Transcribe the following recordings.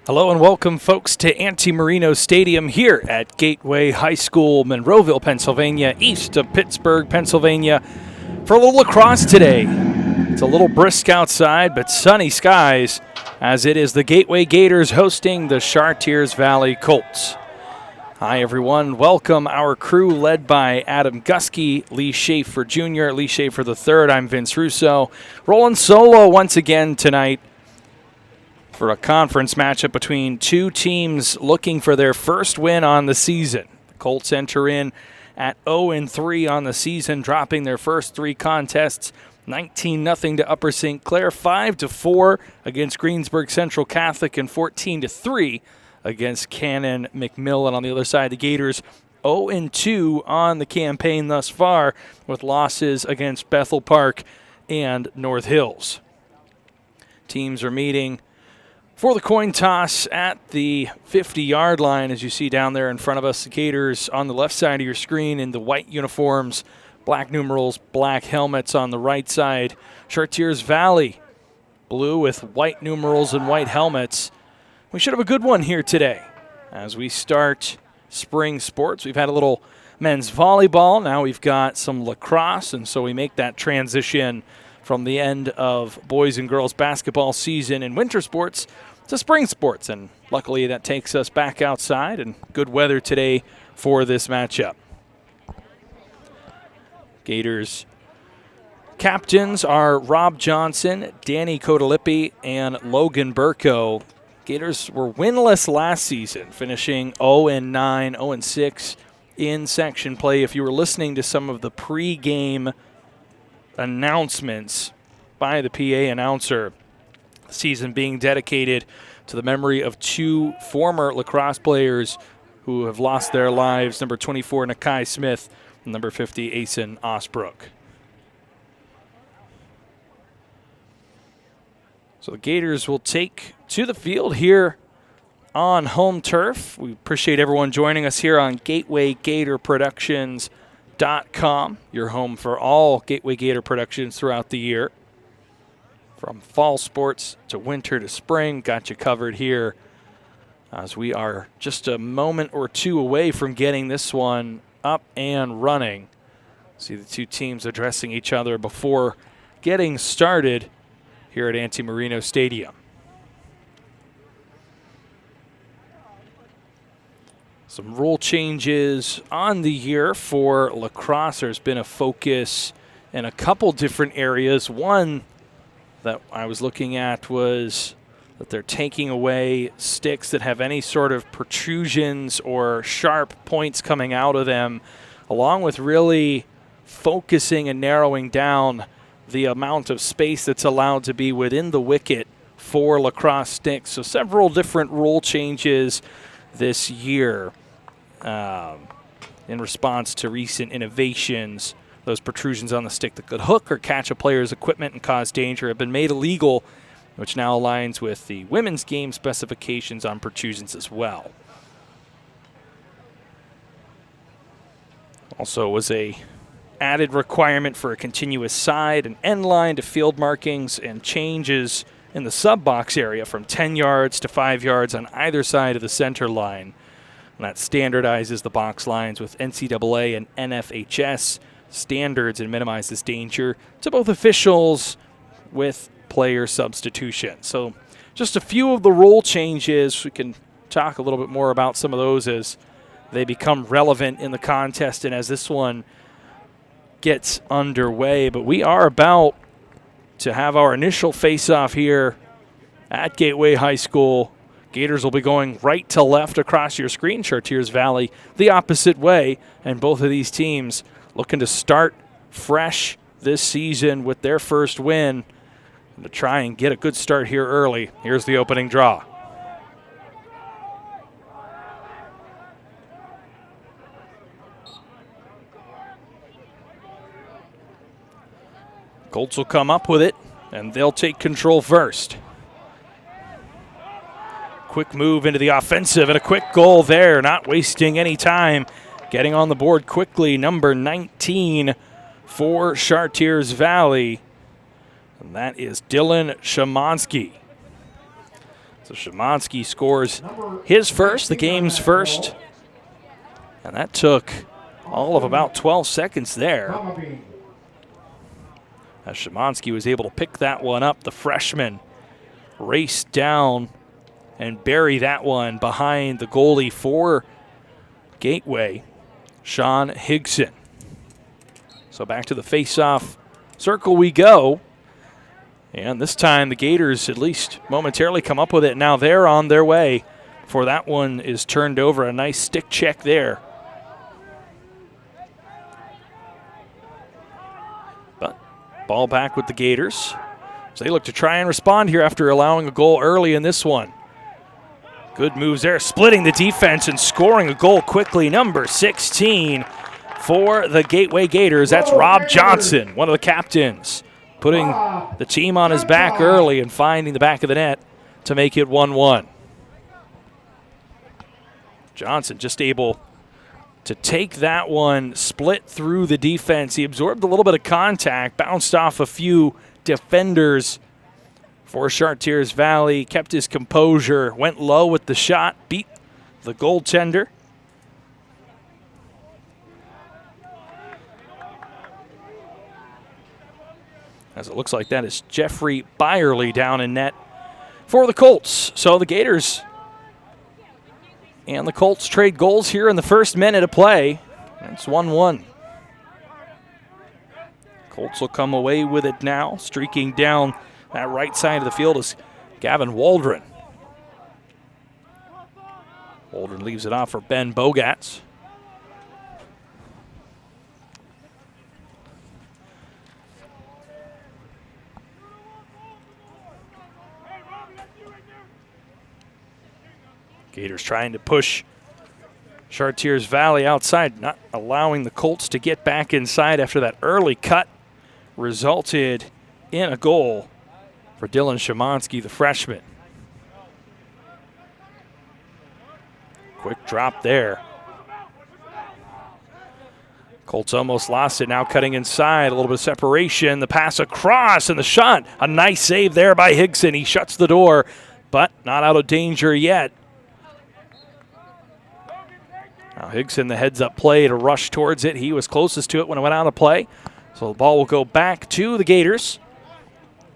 Hello and welcome, folks, to Ante-Marino Stadium here at Gateway High School, Monroeville, Pennsylvania, east of Pittsburgh, Pennsylvania, for a little lacrosse today. It's a little brisk outside, but sunny skies, as it is the Gateway Gators hosting the Chartiers Valley Colts. Hi, everyone. Welcome our crew led by Adam Gusky, Lee Schaefer Jr., Lee Schaefer III. I'm Vince Russo. Rolling solo once again tonight for a conference matchup between two teams looking for their first win on the season. The Colts enter in at 0-3 on the season, dropping their first three contests, 19-0 to Upper St. Clair, 5-4 against Greensburg Central Catholic, and 14-3 against Cannon McMillan. On the other side, the Gators 0-2 on the campaign thus far, with losses against Bethel Park and North Hills. Teams are meeting for the coin toss at the 50-yard line, as you see down there in front of us. The Gators on the left side of your screen in the white uniforms, black numerals, black helmets on the right side. Chartiers Valley, blue with white numerals and white helmets. We should have a good one here today as we start spring sports. We've had a little men's volleyball. Now we've got some lacrosse, and so we make that transition from the end of boys and girls basketball season in winter sports to spring sports. And luckily that takes us back outside, and good weather today for this matchup. Gators captains are Rob Johnson, Danny Codalippi, and Logan Burko. Gators were winless last season, finishing 0-9, 0-6 in section play. If you were listening to some of the pre-game announcements by the PA announcer, the season being dedicated to the memory of two former lacrosse players who have lost their lives, number 24 Nakai Smith and number 50 Asen Osbrook. So the Gators will take to the field here on home turf. We appreciate everyone joining us here on GatewayGatorProductions.com, your home for all Gateway Gator productions throughout the year. From fall sports to winter to spring, got you covered here as we are just a moment or two away from getting this one up and running. See the two teams addressing each other before getting started here at Ante-Marino Stadium. Some rule changes on the year for lacrosse. There's been a focus in a couple different areas. One that I was looking at was that they're taking away sticks that have any sort of protrusions or sharp points coming out of them, along with really focusing and narrowing down the amount of space that's allowed to be within the wicket for lacrosse sticks. So several different rule changes this year in response to recent innovations. Those protrusions on the stick that could hook or catch a player's equipment and cause danger have been made illegal, which now aligns with the women's game specifications on protrusions as well. Also was a added requirement for a continuous side and end line to field markings, and changes in the sub-box area from 10 yards to 5 yards on either side of the center line. And that standardizes the box lines with NCAA and NFHS standards and minimizes danger to both officials with player substitution. So just a few of the rule changes. We can talk a little bit more about some of those as they become relevant in the contest and as this one gets underway. But we are about to have our initial face-off here at Gateway High School. Gators will be going right to left across your screen. Chartiers Valley the opposite way, and both of these teams looking to start fresh this season with their first win and to try and get a good start here early. Here's the opening draw. Colts will come up with it, and they'll take control first. Quick move into the offensive and a quick goal there, not wasting any time. Getting on the board quickly, number 19 for Chartiers Valley, and that is Dylan Shamansky. So Szymanski scores his first, the game's first. And that took all of about 12 seconds there. As Szymanski was able to pick that one up, the freshman raced down and bury that one behind the goalie for Gateway, Sean Higson. So back to the face-off circle we go. And this time the Gators at least momentarily come up with it. Now they're on their way for that one is turned over. A nice stick check there. But ball back with the Gators. So they look to try and respond here after allowing a goal early in this one. Good moves there, splitting the defense and scoring a goal quickly. Number 16 for the Gateway Gators. That's Rob Johnson, one of the captains, putting the team on his back early and finding the back of the net to make it 1-1. Johnson just able to take that one, split through the defense. He absorbed a little bit of contact, bounced off a few defenders for Chartiers Valley, kept his composure, went low with the shot, beat the goaltender. As it looks like that is Jeffrey Byerly down in net for the Colts. So the Gators and the Colts trade goals here in the first minute of play. It's 1-1. Colts will come away with it now. Streaking down that right side of the field is Gavin Waldron. Waldron leaves it off for Ben Bogatz. Gators trying to push Chartiers Valley outside, not allowing the Colts to get back inside after that early cut resulted in a goal for Dylan Szymanski, the freshman. Quick drop there. Colts almost lost it, now cutting inside, a little bit of separation, the pass across and the shot. A nice save there by Higson. He shuts the door, but not out of danger yet. Now Higson, the heads-up play to rush towards it. He was closest to it when it went out of play. So the ball will go back to the Gators.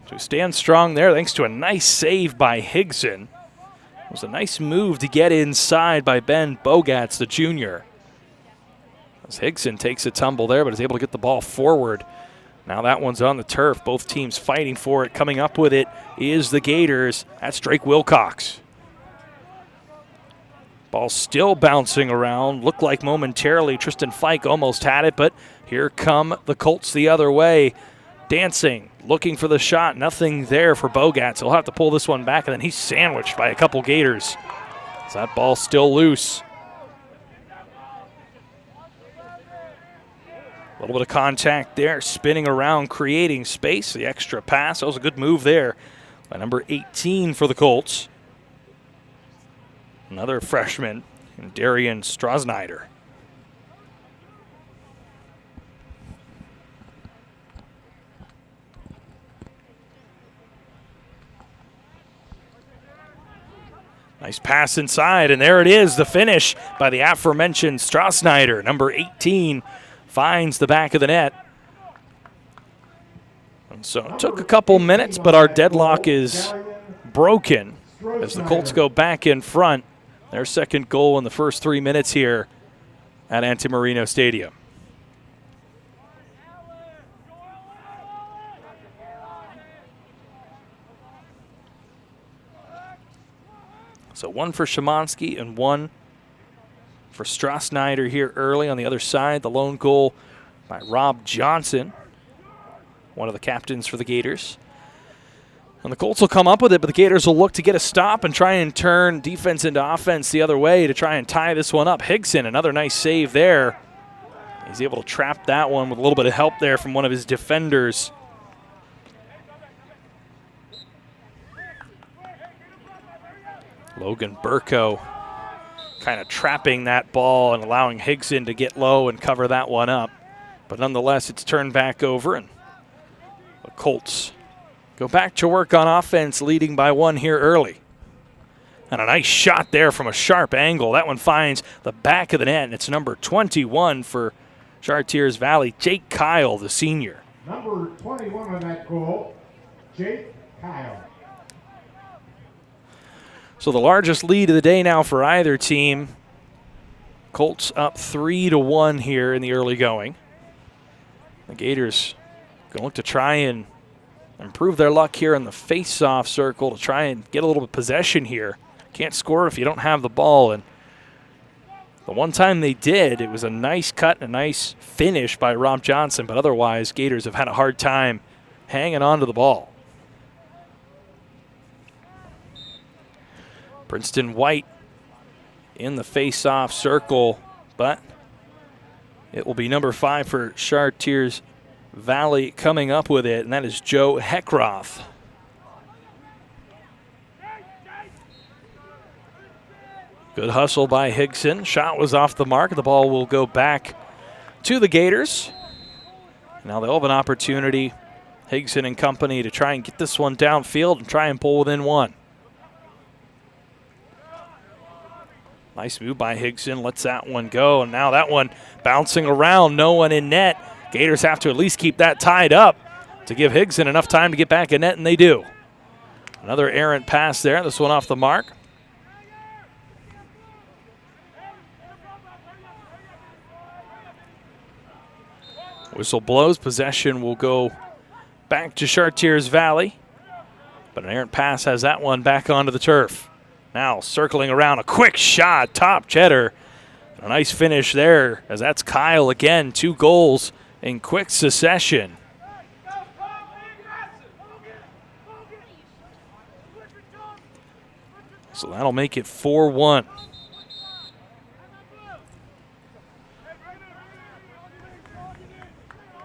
To stand strong there thanks to a nice save by Higson. It was a nice move to get inside by Ben Bogatz, the junior. As Higson takes a tumble there, but is able to get the ball forward. Now that one's on the turf. Both teams fighting for it. Coming up with it is the Gators. That's Drake Wilcox. Ball still bouncing around. Looked like momentarily Tristan Fike almost had it, but here come the Colts the other way. Dancing, looking for the shot. Nothing there for Bogatz. He'll have to pull this one back, and then he's sandwiched by a couple Gators. So that ball's still loose. A little bit of contact there, spinning around, creating space. The extra pass, that was a good move there by number 18 for the Colts. Another freshman, Darian Strasnider. Nice pass inside, and there it is, the finish by the aforementioned Strasnider. Number 18 finds the back of the net. And so it took a couple minutes, but our deadlock is broken as the Colts go back in front. Their second goal in the first 3 minutes here at Antimarino Stadium. So one for Szymanski and one for Strasnider here early on the other side. The lone goal by Rob Johnson, one of the captains for the Gators. And the Colts will come up with it, but the Gators will look to get a stop and try and turn defense into offense the other way to try and tie this one up. Higson, another nice save there. He's able to trap that one with a little bit of help there from one of his defenders. Logan Burko kind of trapping that ball and allowing Higson to get low and cover that one up. But nonetheless, it's turned back over, and the Colts go back to work on offense, leading by one here early. And a nice shot there from a sharp angle. That one finds the back of the net, and it's number 21 for Chartiers Valley, Jake Kyle, the senior. Number 21 on that goal, Jake Kyle. So the largest lead of the day now for either team. Colts up 3-1 here in the early going. The Gators going to look to try and improve their luck here in the face-off circle to try and get a little bit of possession here. Can't score if you don't have the ball. And the one time they did, it was a nice cut and a nice finish by Rob Johnson, but otherwise Gators have had a hard time hanging on to the ball. Princeton White in the face-off circle, but it will be number 5 for Chartiers Valley coming up with it, and that is Joe Heckroth. Good hustle by Higson. Shot was off the mark. The ball will go back to the Gators. Now they'll have an opportunity, Higson and company, to try and get this one downfield and try and pull within one. Nice move by Higson. Lets that one go. And now that one bouncing around. No one in net. Gators have to at least keep that tied up to give Higson enough time to get back in net, and they do. Another errant pass there. This one off the mark. Whistle blows. Possession will go back to Chartiers Valley. But an errant pass has that one back onto the turf. Now circling around, a quick shot, top cheddar. A nice finish there, as that's Kyle again. 2 goals in quick succession. So that'll make it 4-1.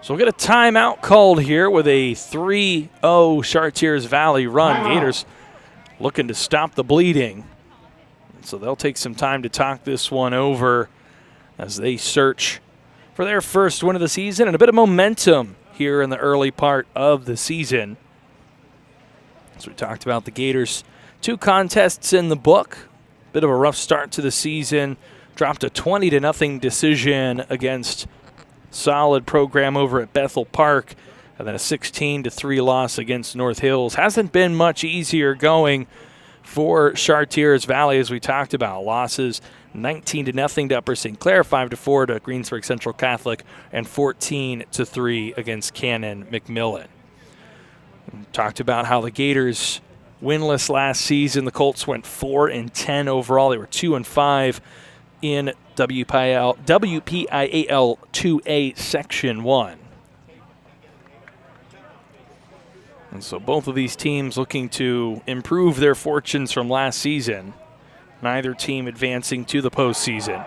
So we'll get a timeout called here with a 3-0 Chartiers Valley run. Gators looking to stop the bleeding. So they'll take some time to talk this one over as they search for their first win of the season and a bit of momentum here in the early part of the season. As we talked about, the Gators, 2 contests in the book. Bit of a rough start to the season. Dropped a 20-0 decision against solid program over at Bethel Park, and then a 16-3 loss against North Hills. Hasn't been much easier going for Chartiers Valley, as we talked about. Losses 19-0 to Upper St. Clair, 5-4 to Greensburg Central Catholic, and 14-3 against Cannon McMillan. We talked about how the Gators winless last season. The Colts went 4-10 overall. They were 2-5 in WPIAL 2A Section 1. And so both of these teams looking to improve their fortunes from last season. Neither team advancing to the postseason.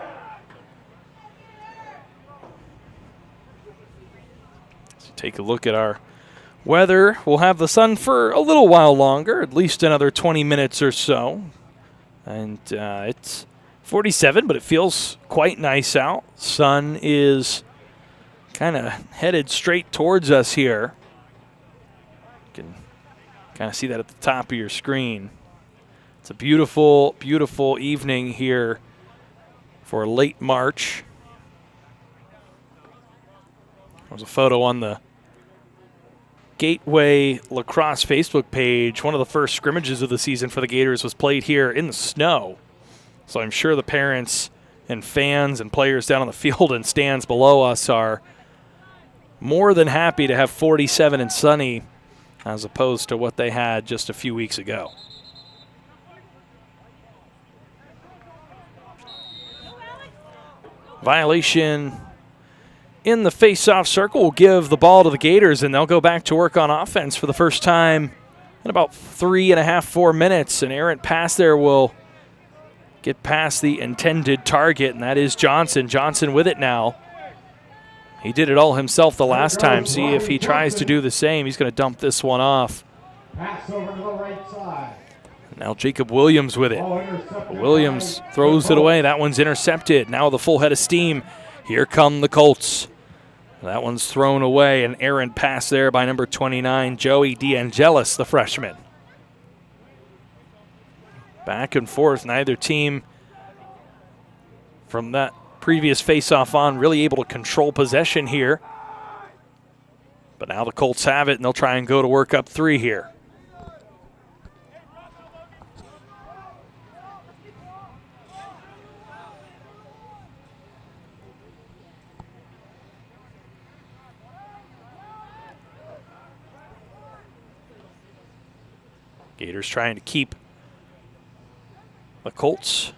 So take a look at our weather. We'll have the sun for a little while longer, at least another 20 minutes or so. And it's 47, but it feels quite nice out. Sun is kind of headed straight towards us here. You can kind of see that at the top of your screen. It's a beautiful, beautiful evening here for late March. There's a photo on the Gateway Lacrosse Facebook page. One of the first scrimmages of the season for the Gators was played here in the snow. So I'm sure the parents and fans and players down on the field and stands below us are more than happy to have 47 and sunny as opposed to what they had just a few weeks ago. Violation in the face-off circle will give the ball to the Gators, and they'll go back to work on offense for the first time in about 3.5, 4 minutes. An errant pass there will get past the intended target, and that is Johnson. Johnson with it now. He did it all himself the last time. See if he tries to do the same. He's going to dump this one off. Pass over to the right side. Now Jacob Williams with it. Williams throws it away. That one's intercepted. Now the full head of steam. Here come the Colts. That one's thrown away. An errant pass there by number 29, Joey DeAngelis, the freshman. Back and forth. Neither team from that previous face-off on really able to control possession here. But now the Colts have it, and they'll try and go to work up 3 here. Gators trying to keep the Colts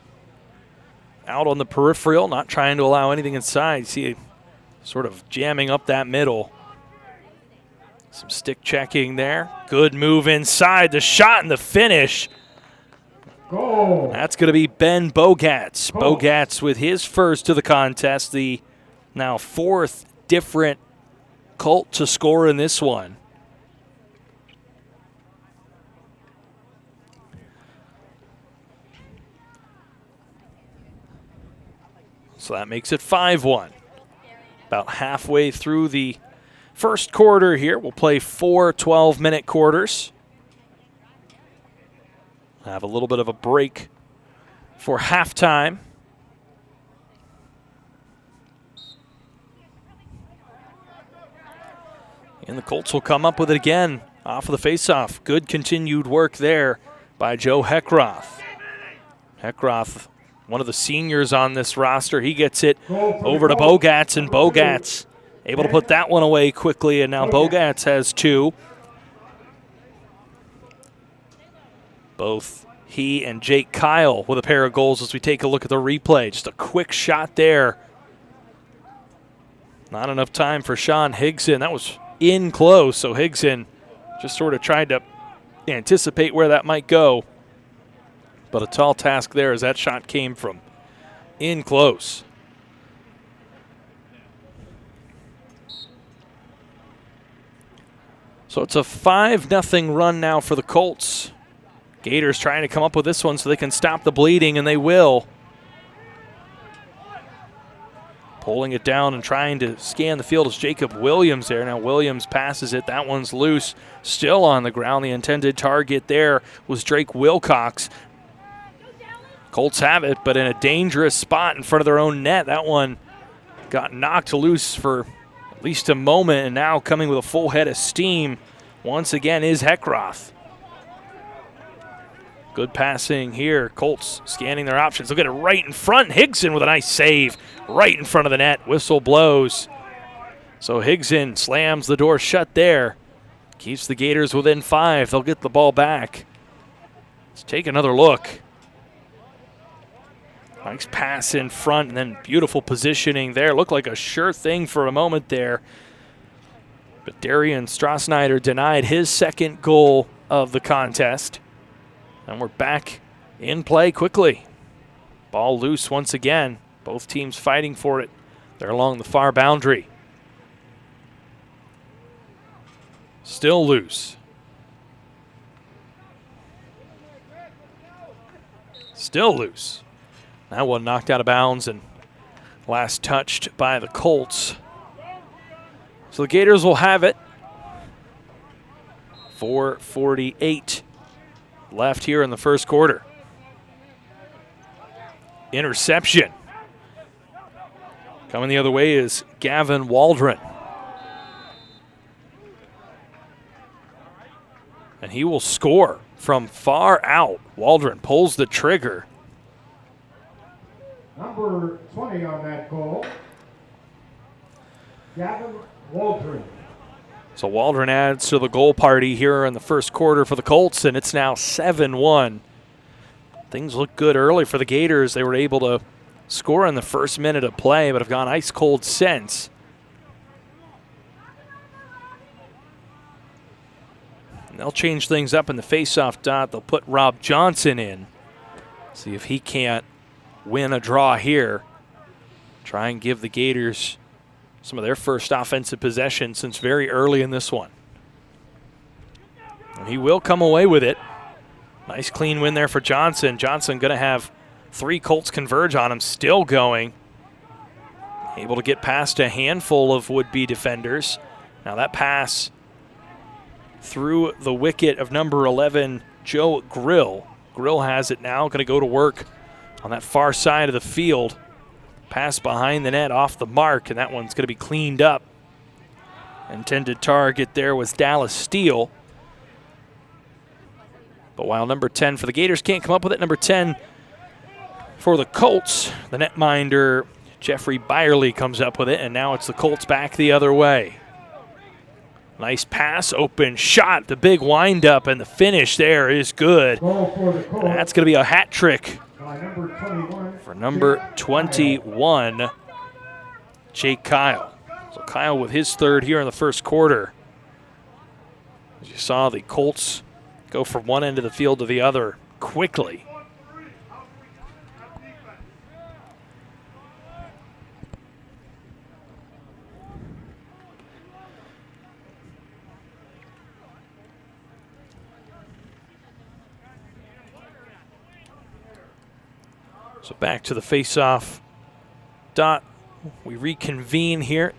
out on the peripheral, not trying to allow anything inside. See, sort of jamming up that middle. Some stick checking there. Good move inside. The shot and the finish. Goal. That's going to be Ben Bogatz. Bogatz with his first to the contest, the now 4th different Colt to score in this one. So that makes it 5-1. About halfway through the first quarter here. We'll play 4 12-minute quarters. Have a little bit of a break for halftime. And the Colts will come up with it again off of the faceoff. Good continued work there by Joe Heckroth. Heckroth, one of the seniors on this roster, he gets it over to Bogatz, and Bogatz able to put that one away quickly, and now Bogatz has 2. Both he and Jake Kyle with a pair of goals as we take a look at the replay. Just a quick shot there. Not enough time for Sean Higson. That was in close, so Higson just sort of tried to anticipate where that might go. But a tall task there as that shot came from in close. So it's a 5-0 run now for the Colts. Gators trying to come up with this one so they can stop the bleeding, and they will. Pulling it down and trying to scan the field is Jacob Williams there. Now Williams passes it. That one's loose. Still on the ground. The intended target there was Drake Wilcox. Colts have it, but in a dangerous spot in front of their own net. That one got knocked loose for at least a moment, and now coming with a full head of steam once again is Heckroth. Good passing here. Colts scanning their options. Look at it right in front. Higson with a nice save right in front of the net. Whistle blows. So Higson slams the door shut there. Keeps the Gators within 5. They'll get the ball back. Let's take another look. Nice pass in front, and then beautiful positioning there. Looked like a sure thing for a moment there. But Darian Strassnyder denied his 2nd goal of the contest. And we're back in play quickly. Ball loose once again. Both teams fighting for it. They're along the far boundary. Still loose. Still loose. That one knocked out of bounds and last touched by the Colts. So the Gators will have it. 4:48 left here in the first quarter. Interception. Coming the other way is Gavin Waldron. And he will score from far out. Waldron pulls the trigger. Number 20 on that goal, Gavin Waldron. So Waldron adds to the goal party here in the first quarter for the Colts, and it's now 7-1. Things look good early for the Gators. They were able to score in the first minute of play, but have gone ice cold since. And they'll change things up in the faceoff dot. They'll put Rob Johnson in. See if he can't win a draw here. Try and give the Gators some of their first offensive possession since very early in this one. And he will come away with it. Nice clean win there for Johnson. Johnson going to have 3 Colts converge on him, still going. Able to get past a handful of would-be defenders. Now that pass through the wicket of number 11, Joe Grill. Grill has it now, going to go to work on that far side of the field. Pass behind the net off the mark, and that one's going to be cleaned up. Intended target there was Dallas Steele. But while number 10 for the Gators can't come up with it, number 10 for the Colts, the netminder Jeffrey Byerly comes up with it, and now it's the Colts back the other way. Nice pass, open shot, the big windup, and the finish there is good. That's going to be a hat trick for number 21, Jake Kyle. So Kyle with his third here in the first quarter. As you saw, the Colts go from one end of the field to the other quickly. So back to the face-off dot. We reconvene here.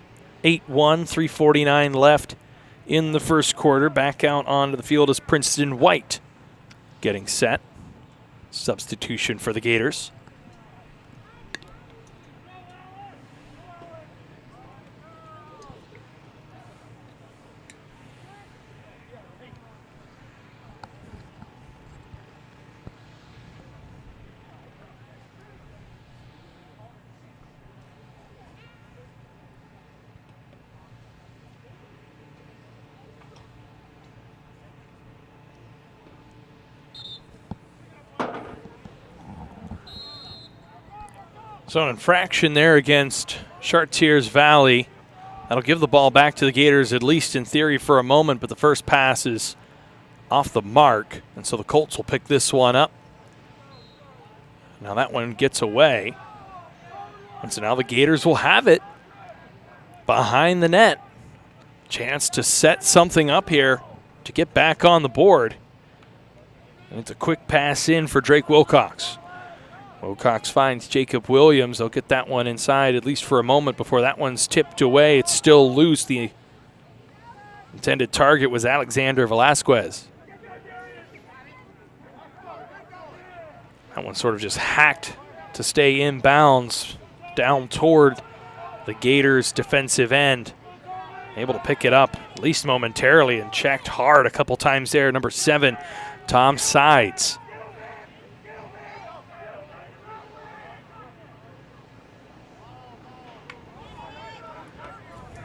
8-1, 3:49 left in the first quarter. Back out onto the field is Princeton White getting set. Substitution for the Gators. So an infraction there against Chartiers Valley. That'll give the ball back to the Gators, at least in theory, for a moment, but the first pass is off the mark, and so the Colts will pick this one up. Now that one gets away, and so now the Gators will have it behind the net. Chance to set something up here to get back on the board. And it's a quick pass in for Drake Wilcox. Wilcox finds Jacob Williams. They'll get that one inside at least for a moment before that one's tipped away. It's still loose. The intended target was Alexander Velasquez. That one sort of just hacked to stay in bounds down toward the Gators' defensive end. Able to pick it up at least momentarily and checked hard a couple times there. Number 7, Tom Sides.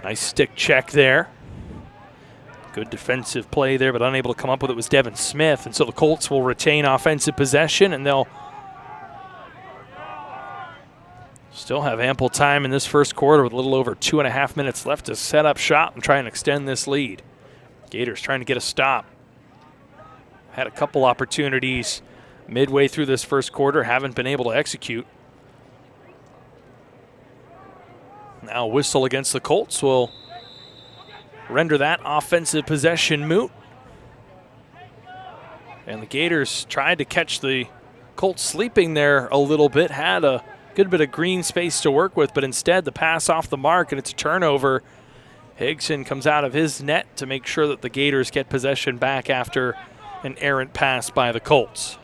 Nice stick check there. Good defensive play there, but unable to come up with it was Devin Smith. And so the Colts will retain offensive possession, and they'll still have ample time in this first quarter with a little over 2.5 minutes left to set up shop and try and extend this lead. Gators trying to get a stop. Had a couple opportunities midway through this first quarter, haven't been able to execute. Now a whistle against the Colts will render that offensive possession moot. And the Gators tried to catch the Colts sleeping there a little bit, had a good bit of green space to work with, but instead the pass off the mark and it's a turnover. Higson comes out of his net to make sure that the Gators get possession back after an errant pass by the Colts.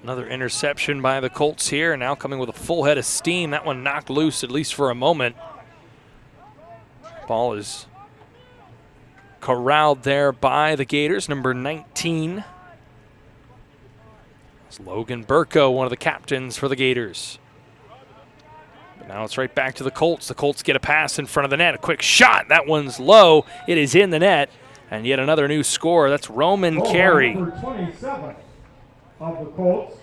Another interception by the Colts here, now coming with a full head of steam. That one knocked loose, at least for a moment. Ball is corralled there by the Gators, number 19. It's Logan Burko, one of the captains for the Gators. But now it's right back to the Colts. The Colts get a pass in front of the net. A quick shot. That one's low. It is in the net. And yet another new score. That's Roman Carey. Number 27 of the Colts,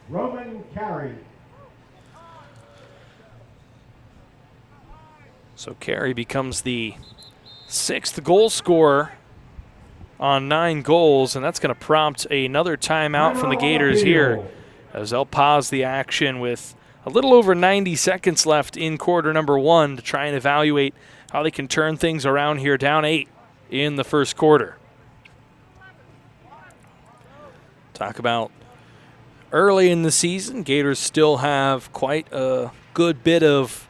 Roman Carey. So Carey becomes the 6th goal scorer on 9 goals, and that's going to prompt another timeout from the Gators here as they'll pause the action with a little over 90 seconds left in quarter number 1 to try and evaluate how they can turn things around here, down 8 in the first quarter. Talk about early in the season, Gators still have quite a good bit of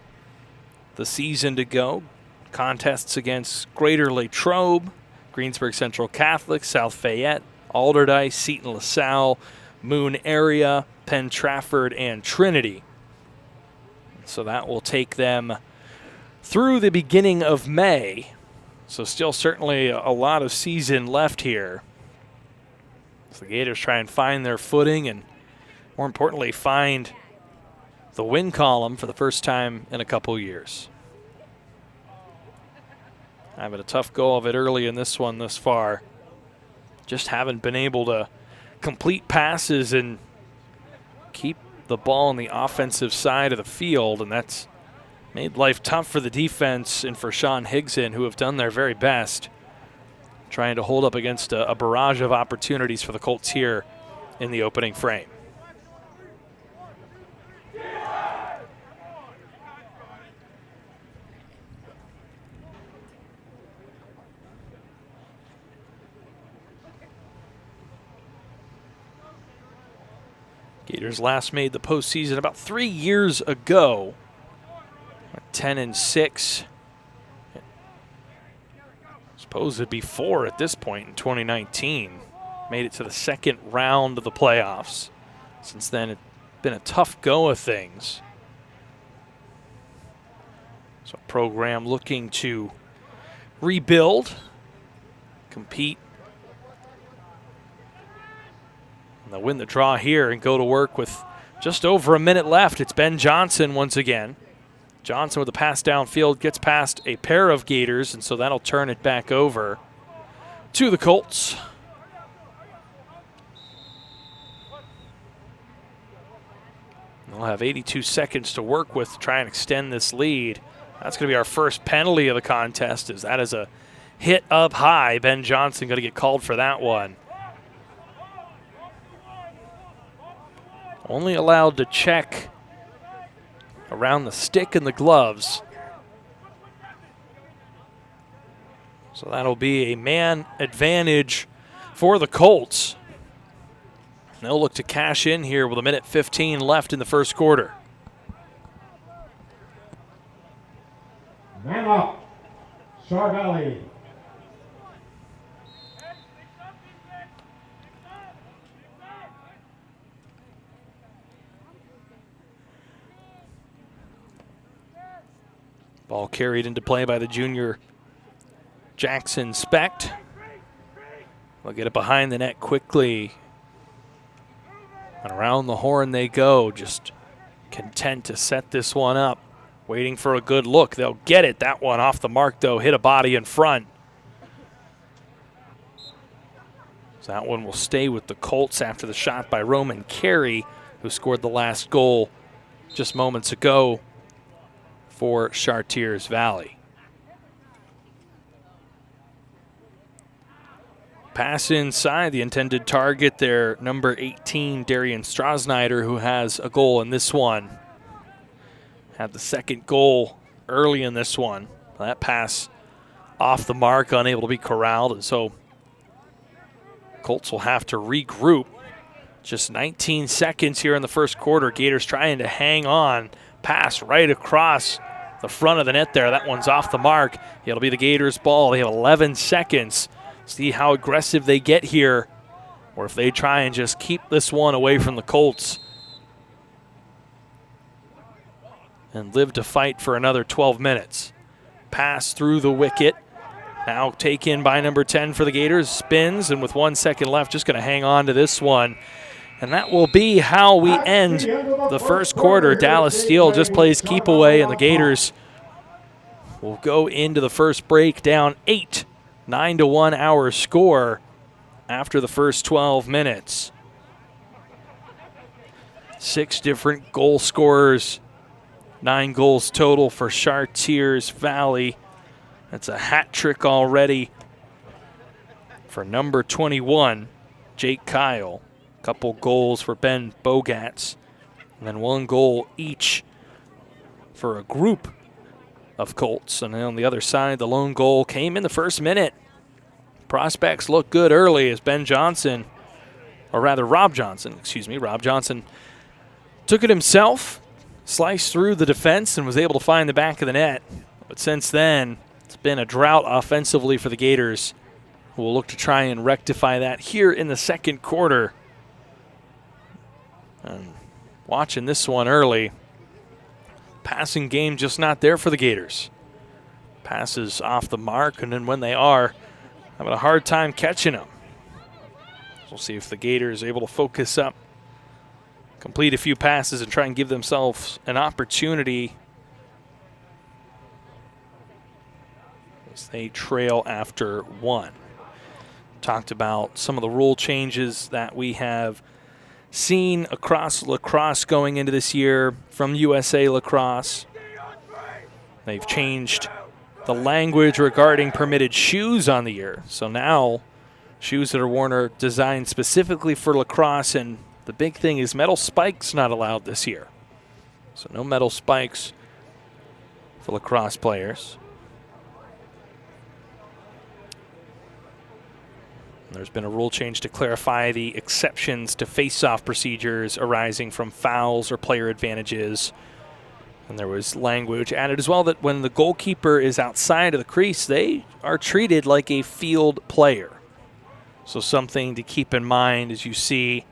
the season to go. Contests against Greater Latrobe, Greensburg Central Catholic, South Fayette, Alderdice, Seton LaSalle, Moon Area, Penn Trafford, and Trinity. So that will take them through the beginning of May. So still certainly a lot of season left here. So the Gators try and find their footing and, more importantly, find the win column for the first time in a couple years. Having a tough go of it early in this one thus far. Just haven't been able to complete passes and keep the ball on the offensive side of the field, and that's made life tough for the defense and for Sean Higson, who have done their very best trying to hold up against a barrage of opportunities for the Colts here in the opening frame. Gators last made the postseason about 3 years ago, 10-6. I suppose it'd be 4 at this point in 2019. Made it to the second round of the playoffs. Since then, it's been a tough go of things. So a program looking to rebuild, compete, they'll win the draw here and go to work with just over a minute left. It's Ben Johnson once again. Johnson with a pass downfield gets past a pair of Gators, and so that'll turn it back over to the Colts. They'll have 82 seconds to work with to try and extend this lead. That's going to be our first penalty of the contest, as that is a hit up high. Ben Johnson going to get called for that one. Only allowed to check around the stick and the gloves. So that'll be a man advantage for the Colts. They'll look to cash in here with 1:15 left in the first quarter. Man up, Shar Valley. Ball carried into play by the junior Jackson Specht. They'll get it behind the net quickly. And around the horn they go, just content to set this one up. Waiting for a good look. They'll get it. That one off the mark, though. Hit a body in front. So that one will stay with the Colts after the shot by Roman Carey, who scored the last goal just moments ago for Chartiers Valley. Pass inside the intended target there, number 18, Darian Strasnider, who has a goal in this one. Had the second goal early in this one. That pass off the mark, unable to be corralled, and so Colts will have to regroup. Just 19 seconds here in the first quarter. Gators trying to hang on. Pass right across the front of the net there. That one's off the mark. It'll be the Gators' ball. They have 11 seconds. See how aggressive they get here, or if they try and just keep this one away from the Colts and live to fight for another 12 minutes. Pass through the wicket. Now taken by number 10 for the Gators. Spins, and with 1 second left, just going to hang on to this one. And that will be how we end the first quarter. Dallas Steele just plays keep away, and the Gators will go into the first break down 8, 9-1 our score after the first 12 minutes. 6 different goal scorers, 9 goals total for Chartiers Valley. That's a hat trick already for number 21, Jake Kyle. Couple goals for Ben Bogatz, and then 1 goal each for a group of Colts. And then on the other side, the lone goal came in the first minute. Prospects look good early as Ben Johnson or rather Rob Johnson, Rob Johnson took it himself, sliced through the defense, and was able to find the back of the net. But since then, it's been a drought offensively for the Gators, who will look to try and rectify that here in the second quarter. And watching this one early, passing game just not there for the Gators. Passes off the mark, and then when they are, having a hard time catching them. We'll see if the Gators are able to focus up, complete a few passes, and try and give themselves an opportunity as they trail after one. Talked about some of the rule changes that we have seen across lacrosse going into this year from USA Lacrosse. They've changed the language regarding permitted shoes on the year. So now shoes that are worn are designed specifically for lacrosse, and the big thing is metal spikes not allowed this year. So no metal spikes for lacrosse players. There's been a rule change to clarify the exceptions to face-off procedures arising from fouls or player advantages. And there was language added as well that when the goalkeeper is outside of the crease, they are treated like a field player. So something to keep in mind as you see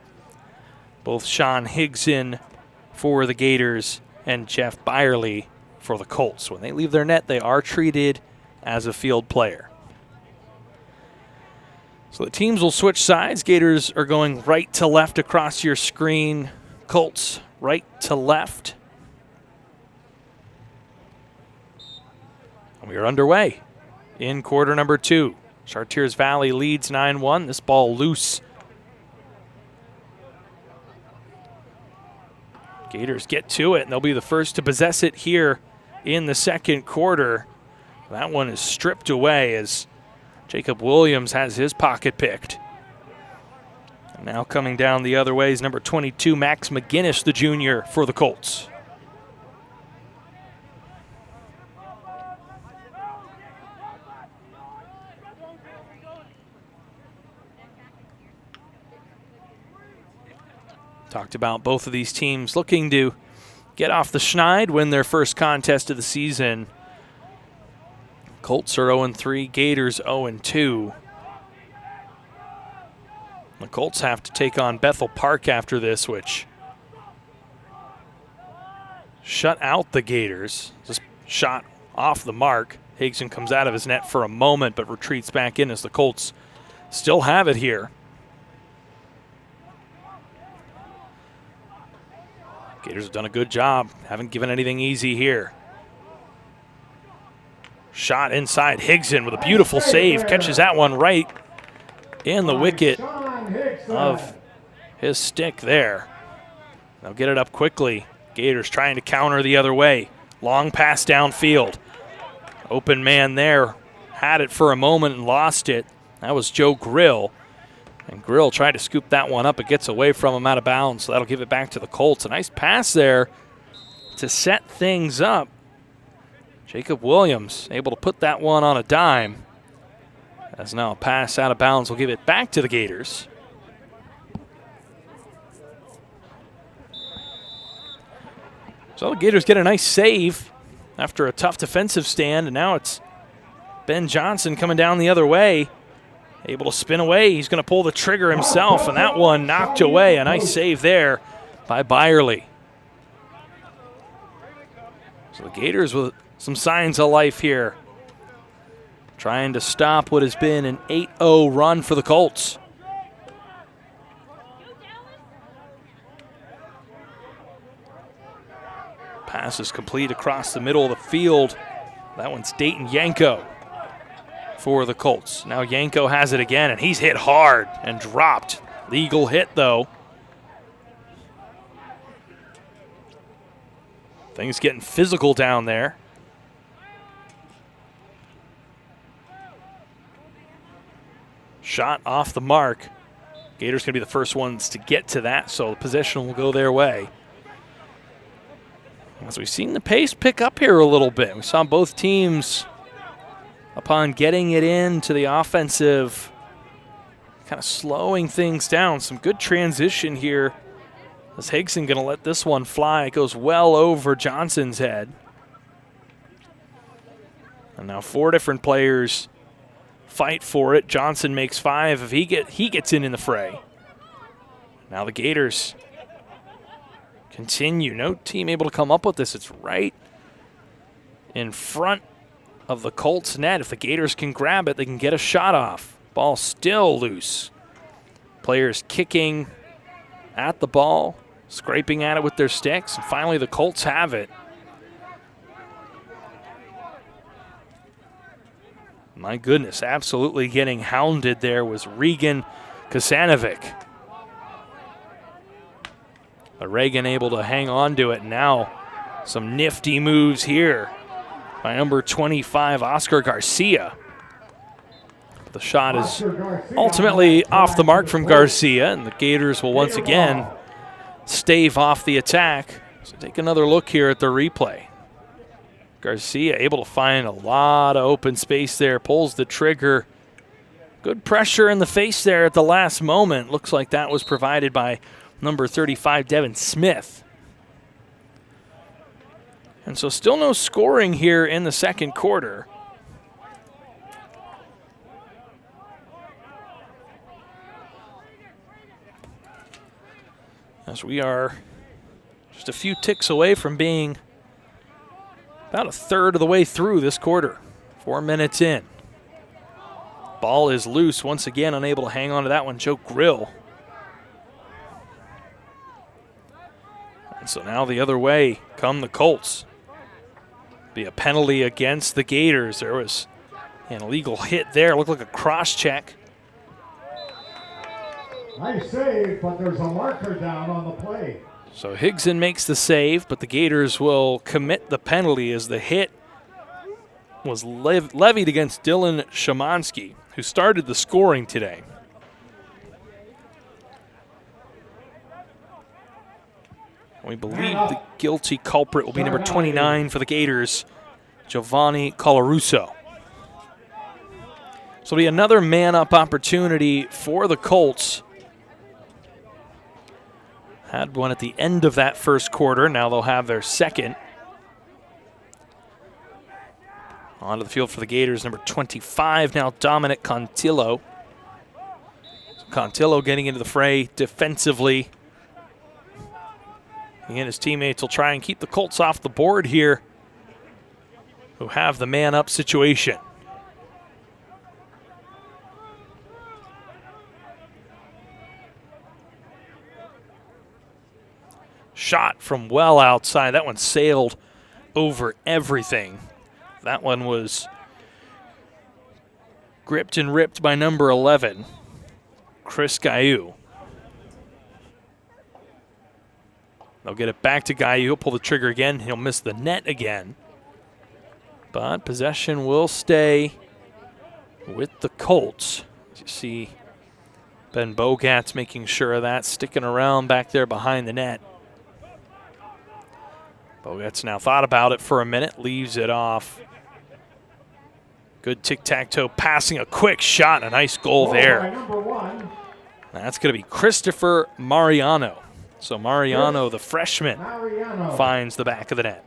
both Sean Higson for the Gators and Jeff Byerly for the Colts. When they leave their net, they are treated as a field player. So the teams will switch sides. Gators are going right to left across your screen. Colts right to left. And we are underway in quarter number 2. Chartiers Valley leads 9-1. This ball loose. Gators get to it, and they'll be the first to possess it here in the second quarter. That one is stripped away as Jacob Williams has his pocket picked. And now coming down the other way is number 22, Max McGinnis, the junior, for the Colts. Talked about both of these teams looking to get off the schneid, win their first contest of the season. Colts are 0-3, Gators 0-2. The Colts have to take on Bethel Park after this, which shut out the Gators. Just shot off the mark. Higson comes out of his net for a moment, but retreats back in as the Colts still have it here. Gators have done a good job. Haven't given anything easy here. Shot inside. Higson with a beautiful save. Catches that one right in the wicket of his stick there. They'll get it up quickly. Gators trying to counter the other way. Long pass downfield. Open man there. Had it for a moment and lost it. That was Joe Grill. And Grill tried to scoop that one up. It gets away from him out of bounds, so that'll give it back to the Colts. A nice pass there to set things up. Jacob Williams able to put that one on a dime. As now a pass out of bounds will give it back to the Gators. So the Gators get a nice save after a tough defensive stand, and now it's Ben Johnson coming down the other way. Able to spin away. He's going to pull the trigger himself, and that one knocked away. A nice save there by Byerly. So the Gators with some signs of life here, trying to stop what has been an 8-0 run for the Colts. Pass is complete across the middle of the field. That one's Dayton Yanko for the Colts. Now Yanko has it again, and he's hit hard and dropped. Legal hit, though. Things getting physical down there. Shot off the mark. Gators going to be the first ones to get to that, so the possession will go their way. As we've seen the pace pick up here a little bit. We saw both teams, upon getting it into the offensive kind of slowing things down. Some good transition here. As Higson going to let this one fly. It goes well over Johnson's head. And now 4 different players fight for it. Johnson makes 5 if he gets in the fray. Now the Gators continue. No team able to come up with this. It's right in front of the Colts net. If the Gators can grab it, they can get a shot off. Ball still loose. Players kicking at the ball, scraping at it with their sticks, and finally the Colts have it. My goodness, absolutely getting hounded there was Regan Kasanovic. But Reagan able to hang on to it. Now some nifty moves here by number 25, Oscar Garcia. The shot is ultimately off the mark from Garcia, and the Gators will once again stave off the attack. So take another look here at the replay. Garcia able to find a lot of open space there, pulls the trigger. Good pressure in the face there at the last moment. Looks like that was provided by number 35, Devin Smith. And so still no scoring here in the second quarter. As we are just a few ticks away from being about a third of the way through this quarter. 4 minutes in. Ball is loose once again, unable to hang on to that one, Joe Grill. And so now the other way come the Colts. Be a penalty against the Gators. There was an illegal hit there. Looked like a cross check. Nice save, but there's a marker down on the play. So Higson makes the save, but the Gators will commit the penalty as the hit was levied against Dylan Shamansky, who started the scoring today. We believe the guilty culprit will be number 29 for the Gators, Giovanni Colarusso. So it'll be another man-up opportunity for the Colts. Had one at the end of that first quarter. Now they'll have their second. Onto the field for the Gators, number 25 now, Dominic Contillo. Contillo getting into the fray defensively. He and his teammates will try and keep the Colts off the board here, who have the man-up situation. Shot from well outside. That one sailed over everything. That one was gripped and ripped by number 11, Chris Gaiu. They'll get it back to Gaiu. He'll pull the trigger again. He'll miss the net again. But possession will stay with the Colts. As you see Ben Bogat's making sure of that, sticking around back there behind the net. Bogat's now thought about it for a minute, leaves it off. Good tic-tac-toe passing, a quick shot, and a nice goal there. That's going to be Christopher Mariano. So Mariano, the freshman, finds the back of the net.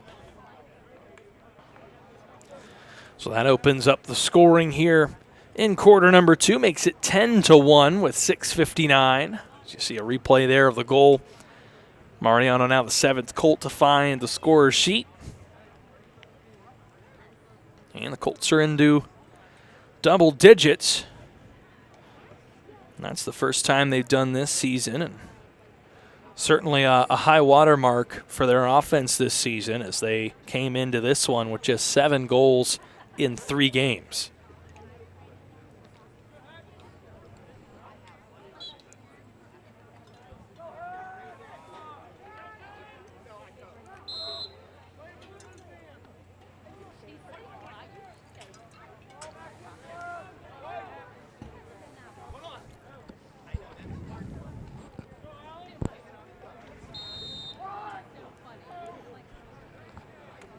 So that opens up the scoring here in quarter number 2, makes it 10-1 with 6:59. As you see a replay there of the goal. Mariano now the 7th Colt to find the scorer's sheet. And the Colts are into double digits. And that's the first time they've done this season, and certainly a high water mark for their offense this season, as they came into this one with just 7 goals in 3 games.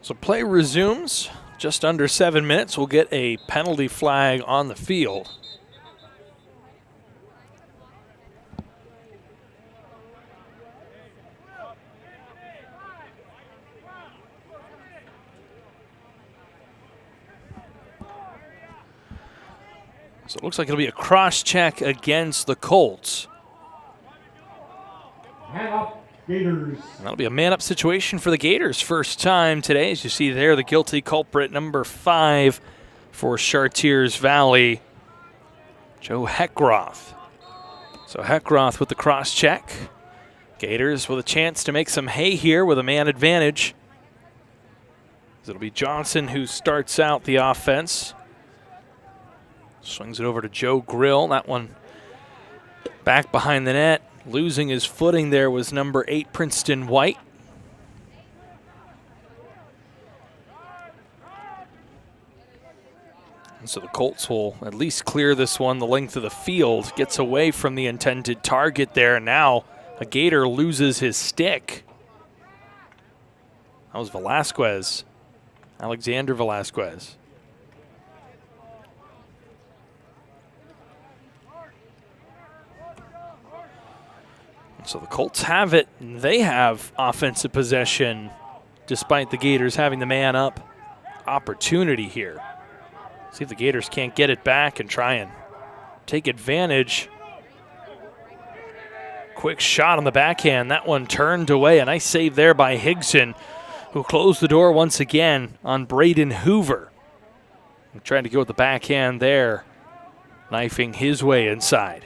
So play resumes. Just under 7 minutes. We'll get a penalty flag on the field. So it looks like it'll be a cross check against the Colts. Man up, Gators. And that'll be a man-up situation for the Gators. First time today, as you see there, the guilty culprit, number 5 for Chartiers Valley, Joe Heckroth. So Heckroth with the cross check. Gators with a chance to make some hay here with a man advantage. It'll be Johnson who starts out the offense. Swings it over to Joe Grill. That one back behind the net. Losing his footing there was number 8, Princeton White. And so the Colts will at least clear this one the length of the field. Gets away from the intended target there. Now a Gator loses his stick. That was Velasquez. Alexander Velasquez. So the Colts have it. They have offensive possession despite the Gators having the man up opportunity here. See if the Gators can't get it back and try and take advantage. Quick shot on the backhand. That one turned away. A nice save there by Higson, who closed the door once again on Braden Hoover. Trying to go with the backhand there, knifing his way inside.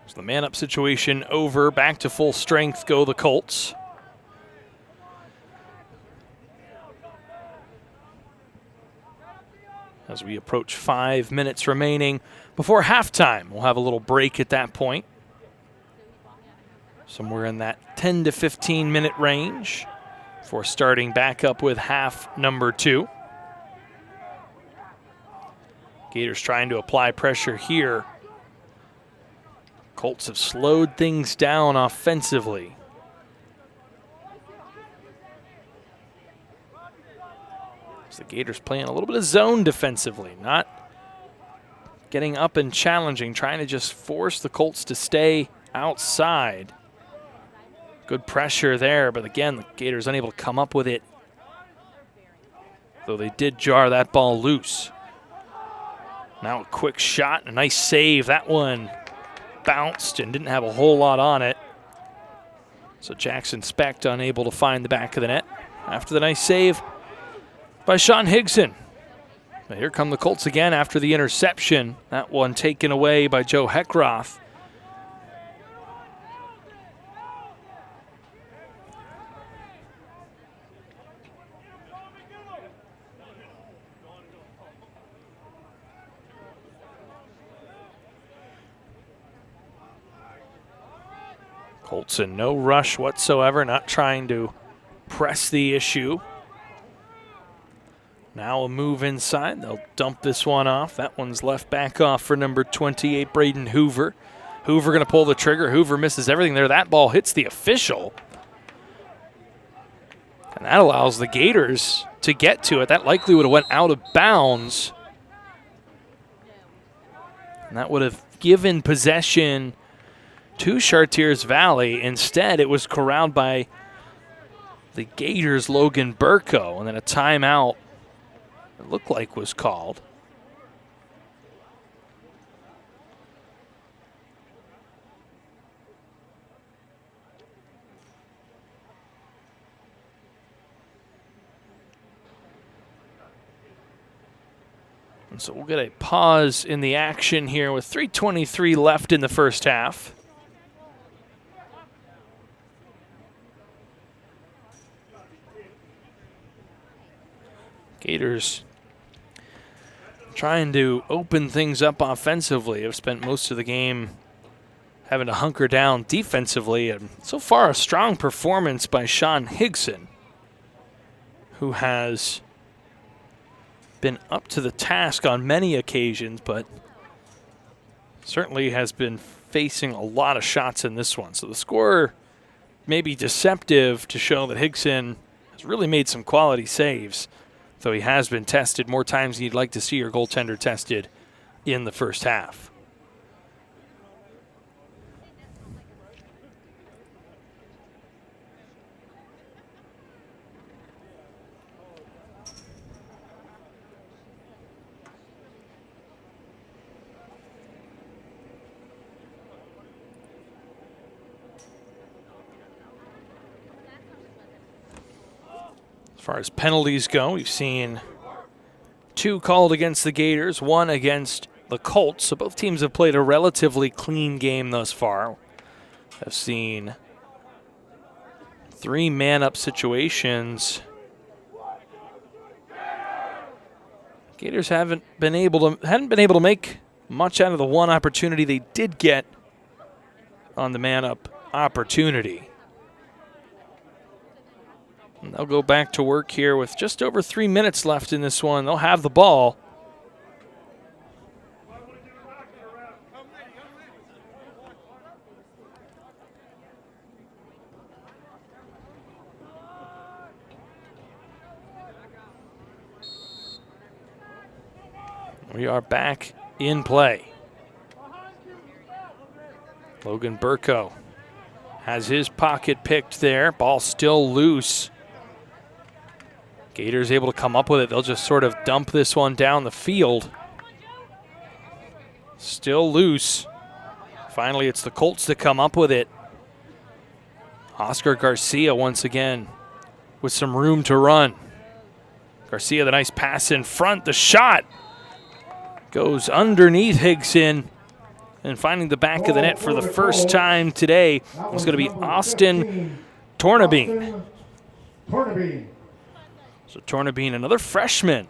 So the man-up situation over. Back to full strength go the Colts. As we approach 5 minutes remaining before halftime. We'll have a little break at that point. Somewhere in that 10 to 15 minute range for starting back up with half number 2. Gators trying to apply pressure here. Colts have slowed things down offensively. The Gators playing a little bit of zone defensively, not getting up and challenging, trying to just force the Colts to stay outside. Good pressure there, but again, the Gators unable to come up with it, though they did jar that ball loose. Now a quick shot, a nice save. That one bounced and didn't have a whole lot on it. So Jackson Specht unable to find the back of the net after the nice save by Sean Higson. Now here come the Colts again after the interception. That one taken away by Joe Heckroth. Colts in no rush whatsoever, not trying to press the issue. Now a move inside. They'll dump this one off. That one's left back off for number 28, Braden Hoover. Hoover going to pull the trigger. Hoover misses everything there. That ball hits the official. And that allows the Gators to get to it. That likely would have went out of bounds. And that would have given possession to Chartiers Valley. Instead, it was corralled by the Gators' Logan Burko. And then a timeout, it looked like, was called. And so we'll get a pause in the action here with 3:23 left in the first half. Gators trying to open things up offensively. Have spent most of the game having to hunker down defensively. And so far, a strong performance by Sean Higson, who has been up to the task on many occasions, but certainly has been facing a lot of shots in this one. So the score may be deceptive to show that Higson has really made some quality saves, though he has been tested more times than you'd like to see your goaltender tested in the first half. far as penalties go, we've seen 2 called against the Gators, 1 against the Colts. So both teams have played a relatively clean game thus far. I've seen 3 man-up situations. Gators hadn't been able to make much out of the one opportunity they did get on the man-up opportunity. And they'll go back to work here with just over 3 minutes left in this one. They'll have the ball. We are back in play. Logan Burko has his pocket picked there. Ball still loose. Gators able to come up with it. They'll just sort of dump this one down the field. Still loose. Finally, it's the Colts that come up with it. Oscar Garcia once again with some room to run. Garcia, the nice pass in front. The shot goes underneath Higson. And finding the back of the net for the first time today is going to be Austin Tornabene. So Tornabene, another freshman.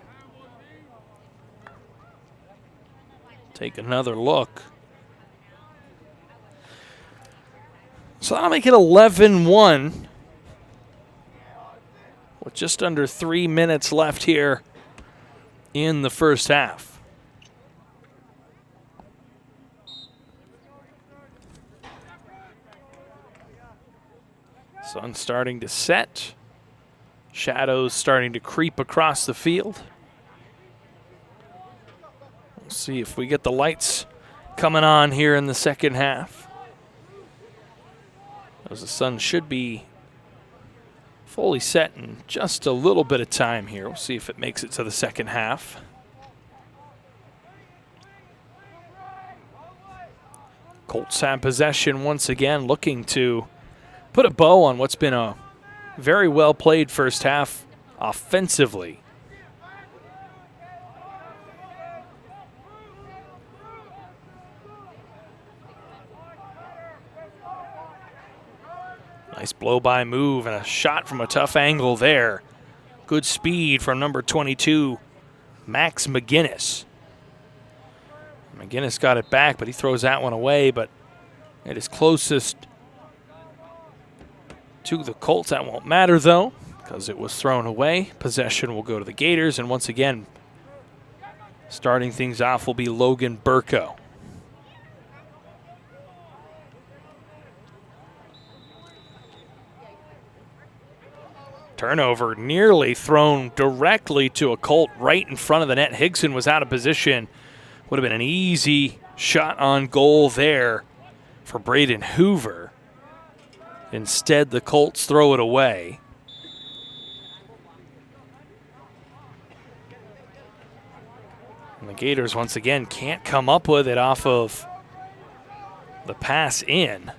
Take another look. So that'll make it 11-1 with just under 3 minutes left here in the first half. Sun starting to set. Shadows starting to creep across the field. We'll see if we get the lights coming on here in the second half. As the sun should be fully set in just a little bit of time here. We'll see if it makes it to the second half. Colts have possession once again, looking to put a bow on what's been a very well played first half offensively. Nice blow-by move and a shot from a tough angle there. Good speed from number 22, Max McGinnis. McGinnis got it back, but he throws that one away, but it is closest to the Colts. That won't matter, though, because it was thrown away. Possession will go to the Gators, and once again, starting things off will be Logan Burko. Turnover nearly thrown directly to a Colt right in front of the net. Higson was out of position. Would have been an easy shot on goal there for Braden Hoover. Instead, the Colts throw it away. And the Gators, once again, can't come up with it off of the pass in.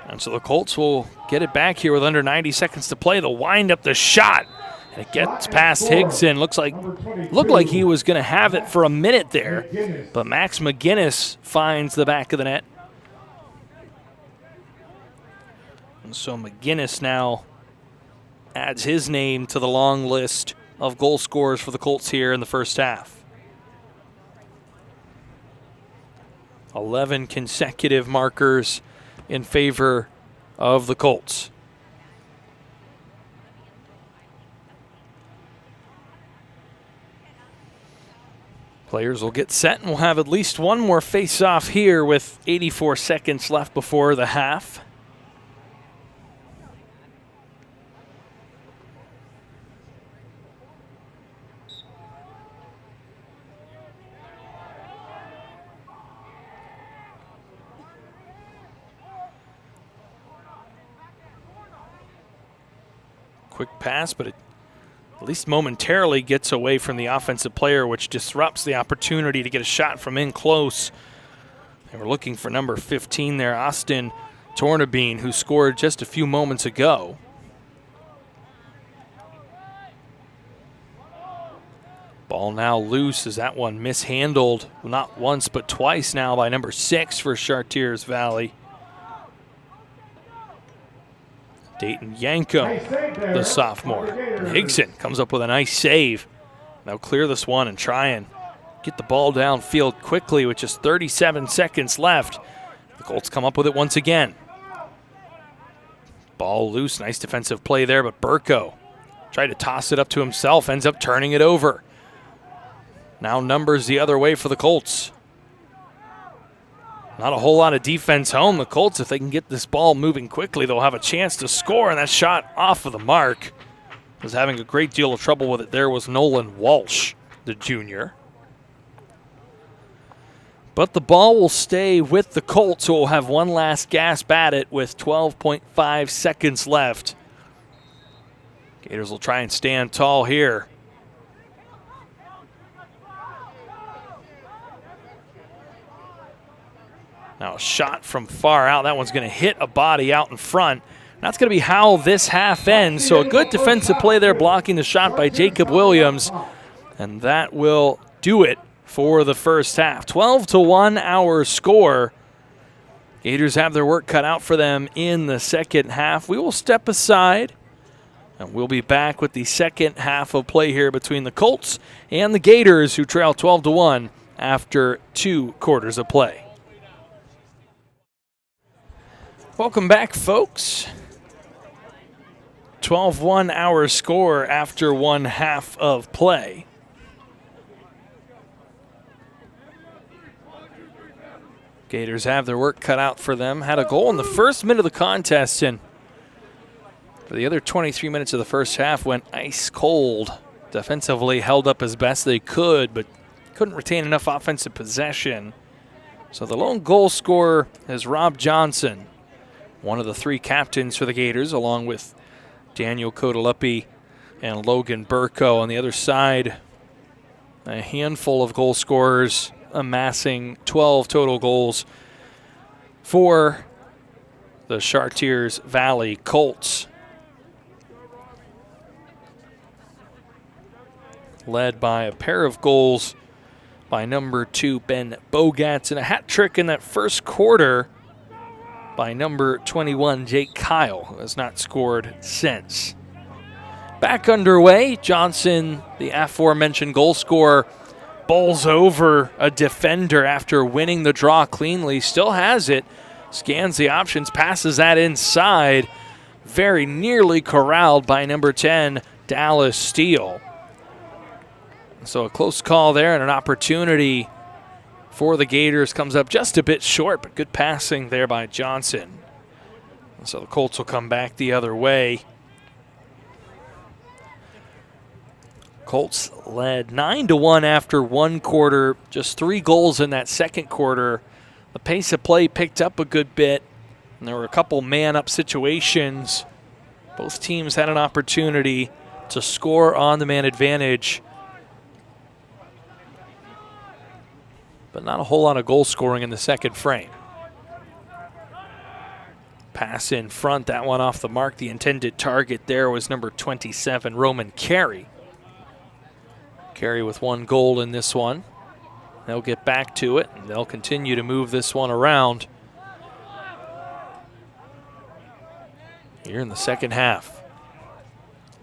And so the Colts will get it back here with under 90 seconds to play. They'll wind up the shot. And it gets past Higson. Looked like he was going to have it for a minute there. But Max McGinnis finds the back of the net. And so McGinnis now adds his name to the long list of goal scorers for the Colts here in the first half. 11 consecutive markers in favor of the Colts. Players will get set, and we'll have at least one more face-off here with 84 seconds left before the half. Quick pass, but it at least momentarily gets away from the offensive player, which disrupts the opportunity to get a shot from in close. They were looking for number 15 there, Austin Tornabene, who scored just a few moments ago. Ball now loose as that one mishandled not once but twice now by number 6 for Chartiers Valley. Dayton Yanko, the sophomore. And Higson comes up with a nice save. They'll clear this one and try and get the ball downfield quickly with just 37 seconds left. The Colts come up with it once again. Ball loose, nice defensive play there, but Burko tried to toss it up to himself, ends up turning it over. Now numbers the other way for the Colts. Not a whole lot of defense home. The Colts, if they can get this ball moving quickly, they'll have a chance to score, and that shot off of the mark. Was having a great deal of trouble with it. There was Nolan Walsh, the junior. But the ball will stay with the Colts, who will have one last gasp at it with 12.5 seconds left. Gators will try and stand tall here. Now a shot from far out. That one's going to hit a body out in front. That's going to be how this half ends. So a good defensive play there, blocking the shot by Jacob Williams. And that will do it for the first half. 12-1 our score. Gators have their work cut out for them in the second half. We will step aside, and we'll be back with the second half of play here between the Colts and the Gators, who trail 12-1 after 2 quarters of play. Welcome back, folks. 12-1 our score after 1 half of play. Gators have their work cut out for them. Had a goal in the first minute of the contest, and for the other 23 minutes of the first half went ice cold. Defensively held up as best they could, but couldn't retain enough offensive possession. So the lone goal scorer is Rob Johnson, one of the 3 captains for the Gators, along with Daniel Coteleppi and Logan Burko. On the other side, a handful of goal scorers, amassing 12 total goals for the Chartiers Valley Colts. Led by a pair of goals by number 2, Ben Bogatz, and a hat trick in that first quarter by number 21, Jake Kyle, who has not scored since. Back underway, Johnson, the aforementioned goal scorer, bowls over a defender after winning the draw cleanly. Still has it, scans the options, passes that inside. Very nearly corralled by number 10, Dallas Steele. So a close call there, and an opportunity for the Gators comes up just a bit short, but good passing there by Johnson. So the Colts will come back the other way. Colts led 9-1 after 1 quarter, just 3 goals in that second quarter. The pace of play picked up a good bit, and there were a couple man-up situations. Both teams had an opportunity to score on the man advantage, but not a whole lot of goal scoring in the second frame. Pass in front, that one off the mark. The intended target there was number 27, Roman Carey. Carey with 1 goal in this one. They'll get back to it, and they'll continue to move this one around here in the second half.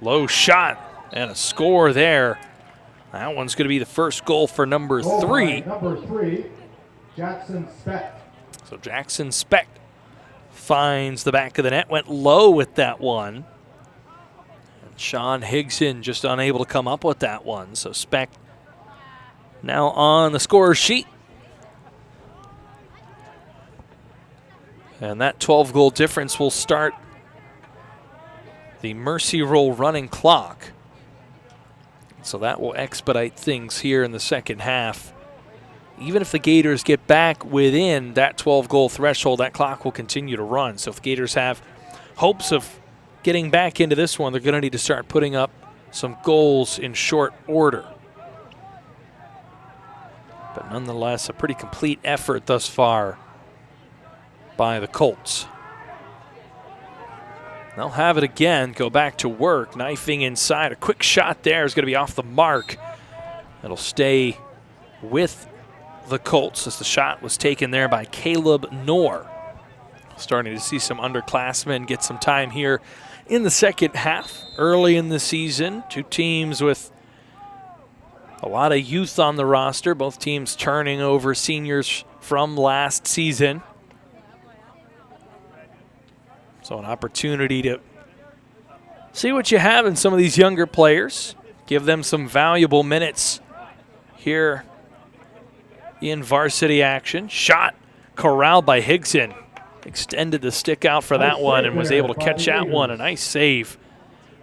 Low shot and a score there. That one's going to be the first goal for number 3. Number 3, Jackson Speck. So Jackson Speck finds the back of the net, went low with that one. And Sean Higson just unable to come up with that one. So Speck now on the scorer's sheet. And that 12-goal difference will start the Mercy Roll running clock. So that will expedite things here in the second half. Even if the Gators get back within that 12-goal threshold, that clock will continue to run. So if the Gators have hopes of getting back into this one, they're going to need to start putting up some goals in short order. But nonetheless, a pretty complete effort thus far by the Colts. They'll have it again, go back to work, knifing inside. A quick shot there is going to be off the mark. It'll stay with the Colts as the shot was taken there by Caleb Knorr. Starting to see some underclassmen get some time here in the second half. Early in the season, two teams with a lot of youth on the roster, both teams turning over seniors from last season. So an opportunity to see what you have in some of these younger players, give them some valuable minutes here in varsity action. Shot corralled by Higson. Extended the stick out for that one and was able to catch that one. A nice save.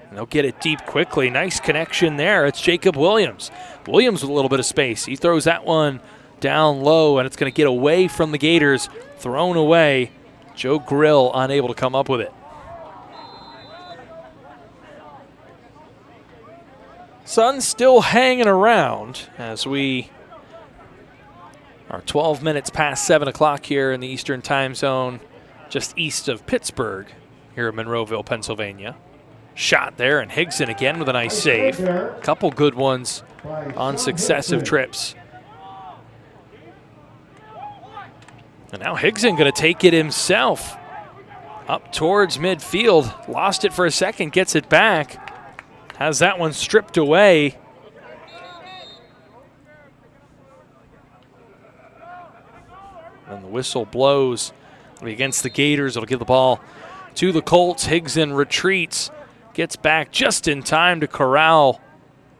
And they'll get it deep quickly. Nice connection there. It's Jacob Williams. Williams with a little bit of space. He throws that one down low, and it's going to get away from the Gators. Thrown away. Joe Grill unable to come up with it. Sun still hanging around as we are 12 minutes past 7 o'clock here in the Eastern Time Zone, just east of Pittsburgh here in Monroeville, Pennsylvania. Shot there, and Higson again with a nice save. A couple good ones on successive trips. And now Higson going to take it himself up towards midfield. Lost it for a second, gets it back. Has that one stripped away. And the whistle blows. It'll be against the Gators. It'll give the ball to the Colts. Higson retreats. Gets back just in time to corral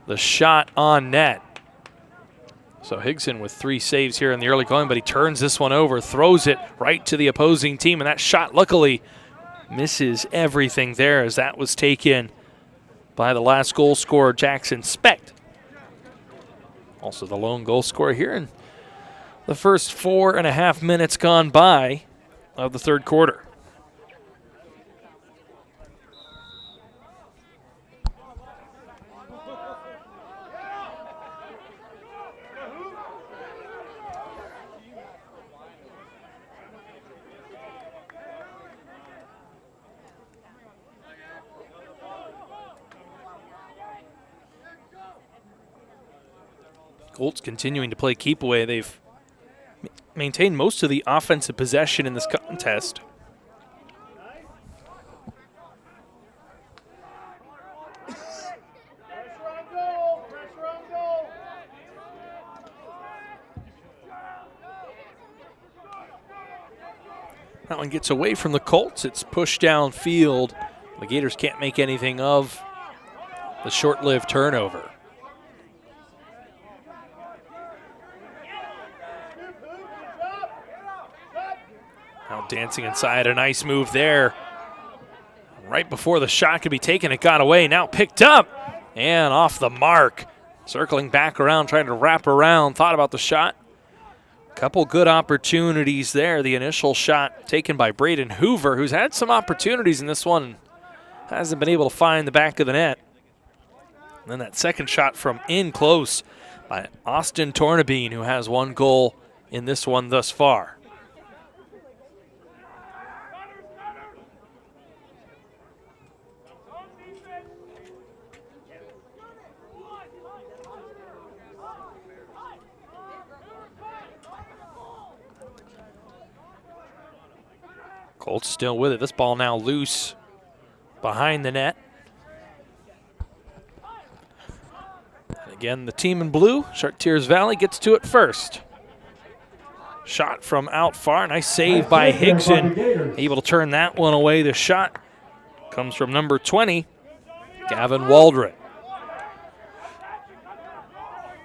the shot on net. So Higson with 3 saves here in the early going, but he turns this one over, throws it right to the opposing team, and that shot luckily misses everything there as that was taken by the last goal scorer, Jackson Specht. Also the lone goal scorer here in the first 4.5 minutes gone by of the third quarter. Colts continuing to play keep away. They've maintained most of the offensive possession in this contest. That one gets away from the Colts. It's pushed downfield. The Gators can't make anything of the short-lived turnover. Now dancing inside, a nice move there. Right before the shot could be taken, it got away. Now picked up and off the mark. Circling back around, trying to wrap around. Thought about the shot. Couple good opportunities there. The initial shot taken by Braden Hoover, who's had some opportunities in this one. Hasn't been able to find the back of the net. And then that second shot from in close by Austin Tornabene, who has 1 goal in this one thus far. Colts still with it. This ball now loose behind the net. And again, the team in blue, Chartiers Valley, gets to it first. Shot from out far. Nice save by Higson. Able to turn that one away. The shot comes from number 20, Gavin Waldron.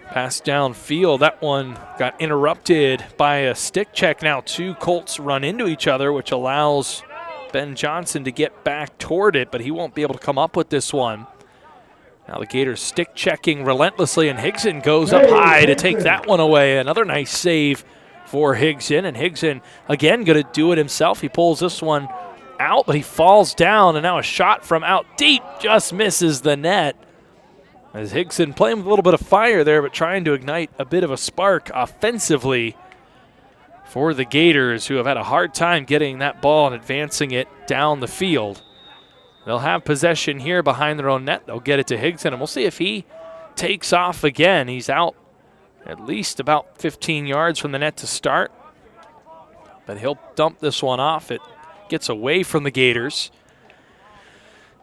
Pass downfield. That one got interrupted by a stick check. Now 2 Colts run into each other, which allows Ben Johnson to get back toward it, but he won't be able to come up with this one. Now the Gators stick checking relentlessly, and Higson goes up high to take that one away. Another nice save for Higson, and Higson again going to do it himself. He pulls this one out, but he falls down, and now a shot from out deep just misses the net. As Higson playing with a little bit of fire there, but trying to ignite a bit of a spark offensively for the Gators, who have had a hard time getting that ball and advancing it down the field. They'll have possession here behind their own net. They'll get it to Higson, and we'll see if he takes off again. He's out at least about 15 yards from the net to start. But he'll dump this one off. It gets away from the Gators.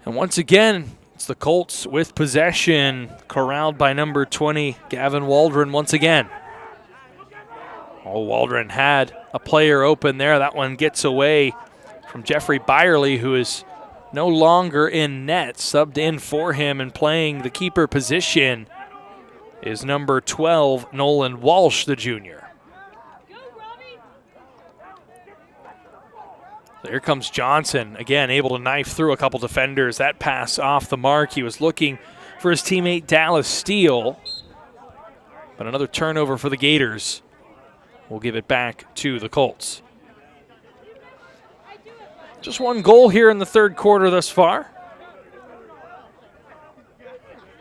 And once again, it's the Colts with possession, corralled by number 20, Gavin Waldron once again. Oh, Waldron had a player open there. That one gets away from Jeffrey Byerly, who is no longer in net. Subbed in for him and playing the keeper position is number 12, Nolan Walsh, the junior. Here comes Johnson, again, able to knife through a couple defenders. That pass off the mark. He was looking for his teammate Dallas Steele. But another turnover for the Gators. We'll give it back to the Colts. Just one goal here in the third quarter thus far.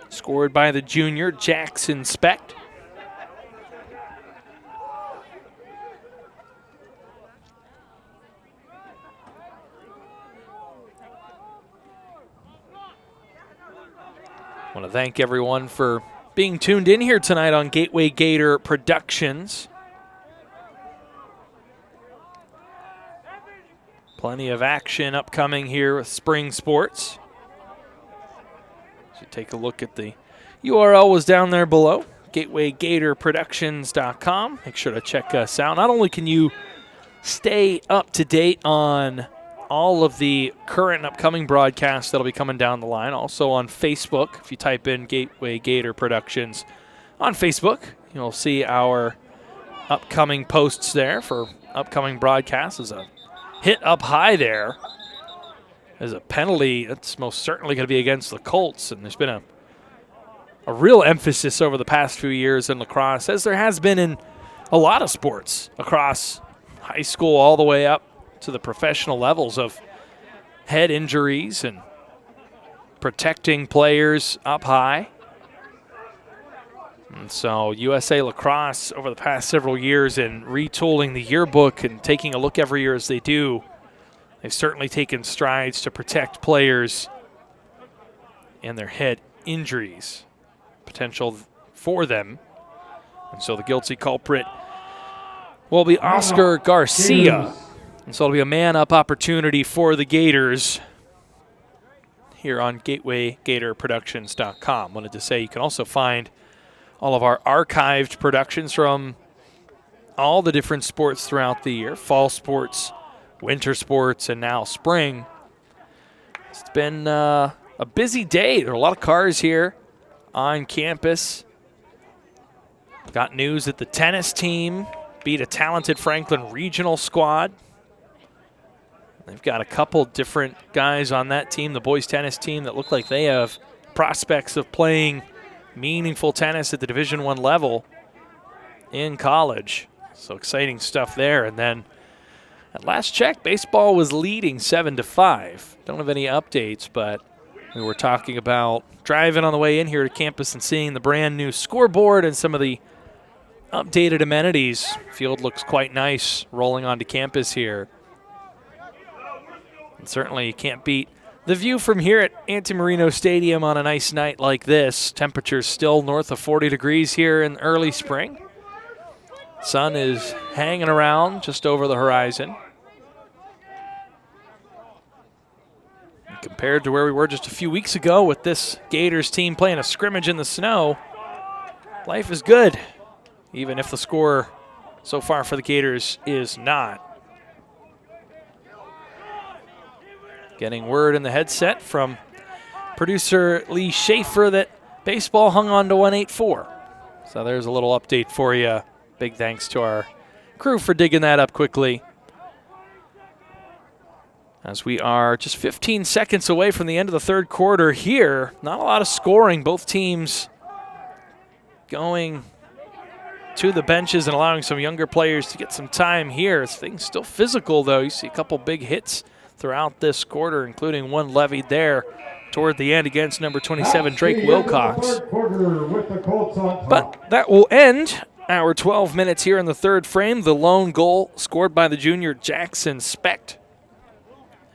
Scored by the junior, Jackson Specht. I want to thank everyone for being tuned in here tonight on Gateway Gator Productions. Plenty of action upcoming here with spring sports. So take a look at the URL was down there below, gatewaygatorproductions.com. Make sure to check us out. Not only can you stay up to date on all of the current and upcoming broadcasts that'll be coming down the line, also on Facebook. If you type in Gateway Gator Productions on Facebook, you'll see our upcoming posts there for upcoming broadcasts. There's a hit up high there. There's a penalty that's most certainly going to be against the Colts, and there's been a real emphasis over the past few years in lacrosse, as there has been in a lot of sports across high school all the way up to the professional levels, of head injuries and protecting players up high. And so USA Lacrosse over the past several years in retooling the yearbook and taking a look every year as they do, they've certainly taken strides to protect players and their head injuries, potential for them. And so the guilty culprit will be Oscar Garcia. And so it'll be a man-up opportunity for the Gators here on GatewayGatorProductions.com. Wanted to say you can also find all of our archived productions from all the different sports throughout the year, fall sports, winter sports, and now spring. It's been a busy day. There are a lot of cars here on campus. Got news that the tennis team beat a talented Franklin Regional squad. They've got a couple different guys on that team, the boys tennis team, that look like they have prospects of playing meaningful tennis at the Division I level in college. So exciting stuff there. And then at last check, baseball was leading 7-5. Don't have any updates, but we were talking about driving on the way in here to campus and seeing the brand new scoreboard and some of the updated amenities. Field looks quite nice rolling onto campus here. And certainly you can't beat the view from here at Antimarino Stadium on a nice night like this. Temperatures still north of 40 degrees here in early spring. Sun is hanging around just over the horizon. And compared to where we were just a few weeks ago with this Gators team playing a scrimmage in the snow, life is good, even if the score so far for the Gators is not. Getting word in the headset from producer Lee Schaefer that baseball hung on to 1-8-4. So there's a little update for you. Big thanks to our crew for digging that up quickly. As we are just 15 seconds away from the end of the third quarter here. Not a lot of scoring. Both teams going to the benches and allowing some younger players to get some time here. Things still physical, though. You see a couple big hits throughout this quarter, including one levied there toward the end against number 27, Drake Wilcox. But that will end our 12 minutes here in the third frame. The lone goal scored by the junior Jackson Specht.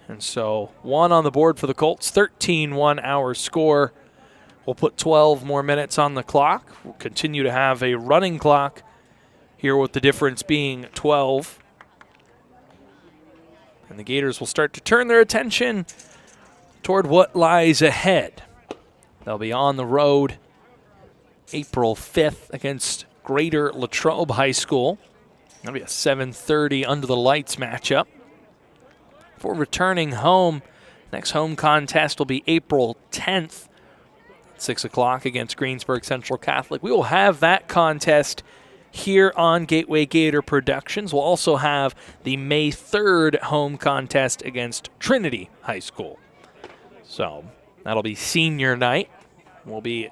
And so one on the board for the Colts, 13-1 our score We'll put 12 more minutes on the clock. We'll continue to have a running clock here with the difference being 12. And the Gators will start to turn their attention toward what lies ahead. They'll be on the road April 5th against Greater Latrobe High School. That'll be a 7:30 under the lights matchup. For returning home, next home contest will be April 10th, 6 o'clock against Greensburg Central Catholic. We will have that contest here on Gateway Gator Productions. We'll also have the May 3rd home contest against Trinity High School. So that'll be senior night. We'll be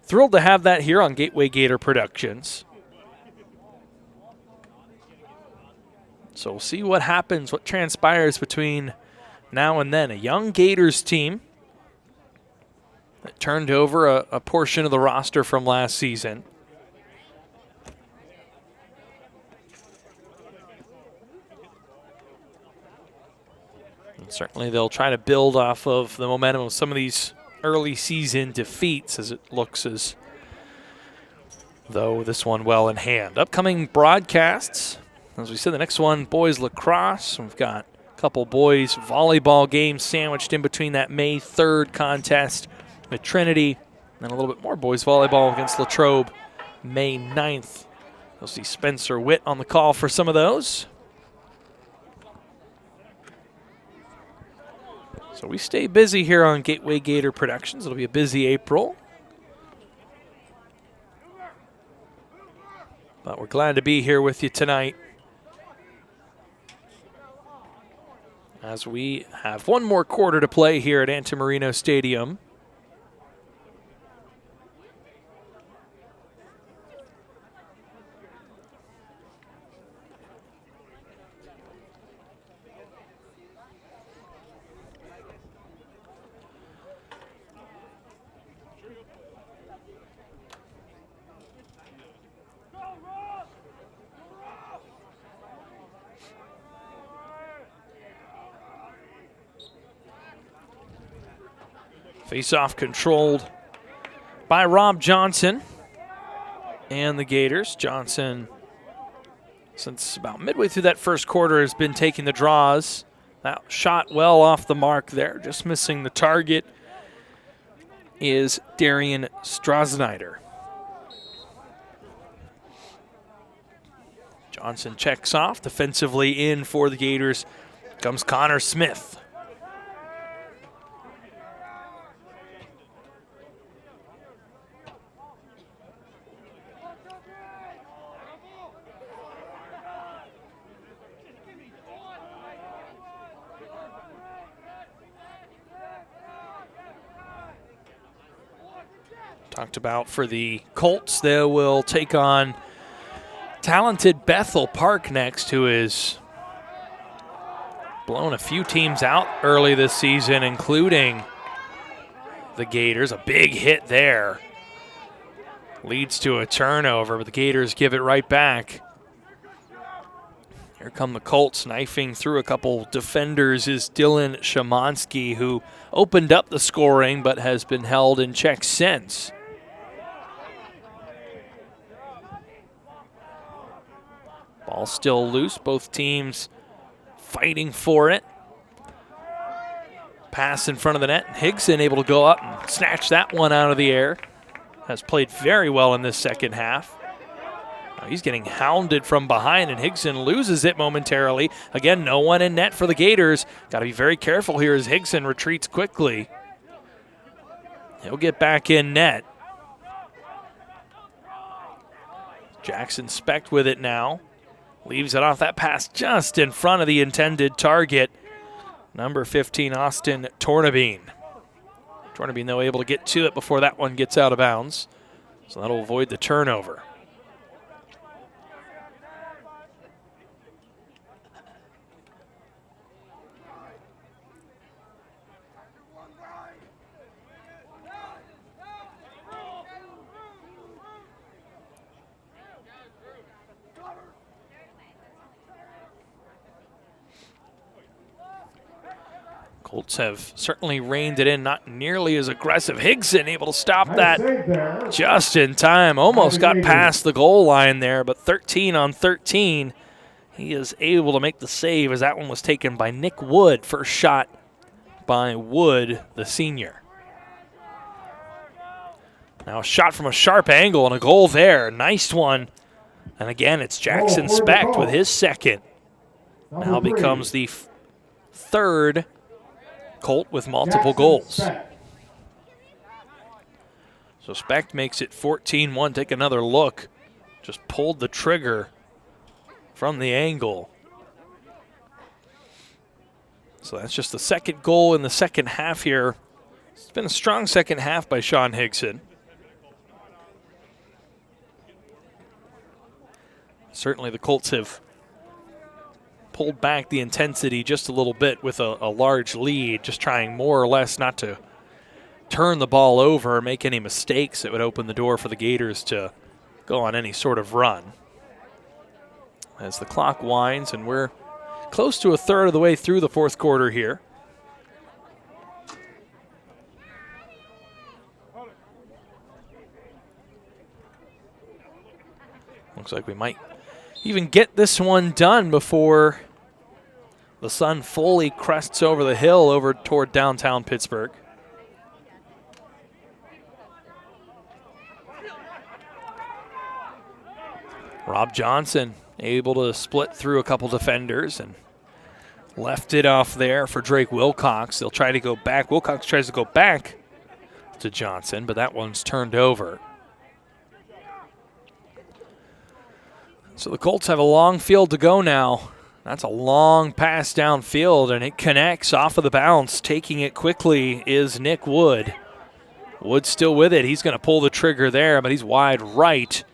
thrilled to have that here on Gateway Gator Productions. So we'll see what happens, what transpires between now and then. A young Gators team that turned over a portion of the roster from last season. And certainly they'll try to build off of the momentum of some of these early season defeats, as it looks as though this one well in hand. Upcoming broadcasts, as we said, the next one, boys lacrosse. We've got a couple boys volleyball games sandwiched in between that May 3rd contest with Trinity, and a little bit more boys volleyball against Latrobe May 9th. You'll see Spencer Witt on the call for some of those. So we stay busy here on Gateway Gator Productions. It'll be a busy April. But we're glad to be here with you tonight as we have one more quarter to play here at Antimarino Stadium. Face-off controlled by Rob Johnson and the Gators. Johnson, since about midway through that first quarter, has been taking the draws. That shot well off the mark there. Just missing the target is Darian Strasnider. Johnson checks off. Defensively in for the Gators comes Connor Smith. Talked about for the Colts, they will take on talented Bethel Park next, who is blown a few teams out early this season, including the Gators. A big hit there leads to a turnover, but the Gators give it right back. Here come the Colts, knifing through a couple defenders is Dylan Shamansky, who opened up the scoring but has been held in check since. Ball still loose, both teams fighting for it. Pass in front of the net. Higson able to go up and snatch that one out of the air. Has played very well in this second half. Now he's getting hounded from behind, and Higson loses it momentarily. Again, no one in net for the Gators. Got to be very careful here as Higson retreats quickly. He'll get back in net. Jackson Specht with it now. Leaves it off that pass just in front of the intended target. Number 15, Austin Tornabene. Tornabene, though, able to get to it before that one gets out of bounds. So that'll avoid the turnover. Colts have certainly reined it in, not nearly as aggressive. Higson able to stop that just in time. Almost got past the goal line there, but 13 on 13. He is able to make the save as that one was taken by Nick Wood. First shot by Wood, the senior. Now a shot from a sharp angle and a goal there. Nice one. And again, it's Jackson Specht with his second. Now becomes the third Colt with multiple goals. So Specht makes it 14-1. Take another look. Just pulled the trigger from the angle. So that's just the second goal in the second half here. It's been a strong second half by Sean Higson. Certainly the Colts have pulled back the intensity just a little bit with a large lead, just trying more or less not to turn the ball over or make any mistakes that would open the door for the Gators to go on any sort of run. As the clock winds, and we're close to a third of the way through the fourth quarter here. Looks like we might even get this one done before the sun fully crests over the hill over toward downtown Pittsburgh. Rob Johnson able to split through a couple defenders and left it off there for Drake Wilcox. They'll try to go back. Wilcox tries to go back to Johnson, but that one's turned over. So the Colts have a long field to go now. That's a long pass downfield, and it connects off of the bounce. Taking it quickly is Nick Wood. Wood's still with it. He's going to pull the trigger there, but he's wide right.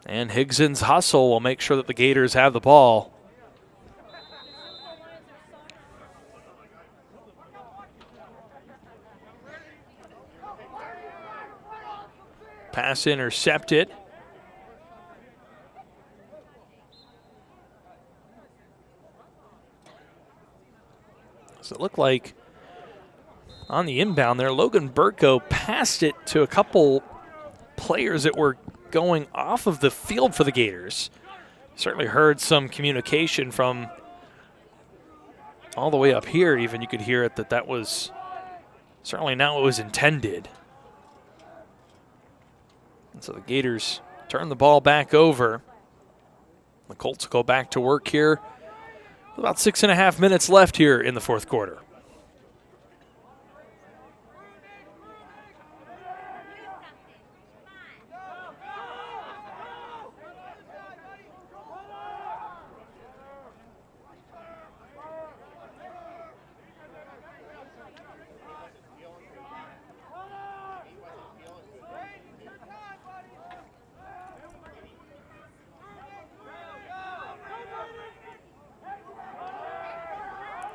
And Higson's hustle will make sure that the Gators have the ball. Pass intercepted. So it looked like on the inbound there, Logan Burko passed it to a couple players that were going off of the field for the Gators. Certainly heard some communication from all the way up here. Even you could hear it that was certainly not what was intended. And so the Gators turn the ball back over. The Colts go back to work here. About 6.5 minutes left here in the fourth quarter.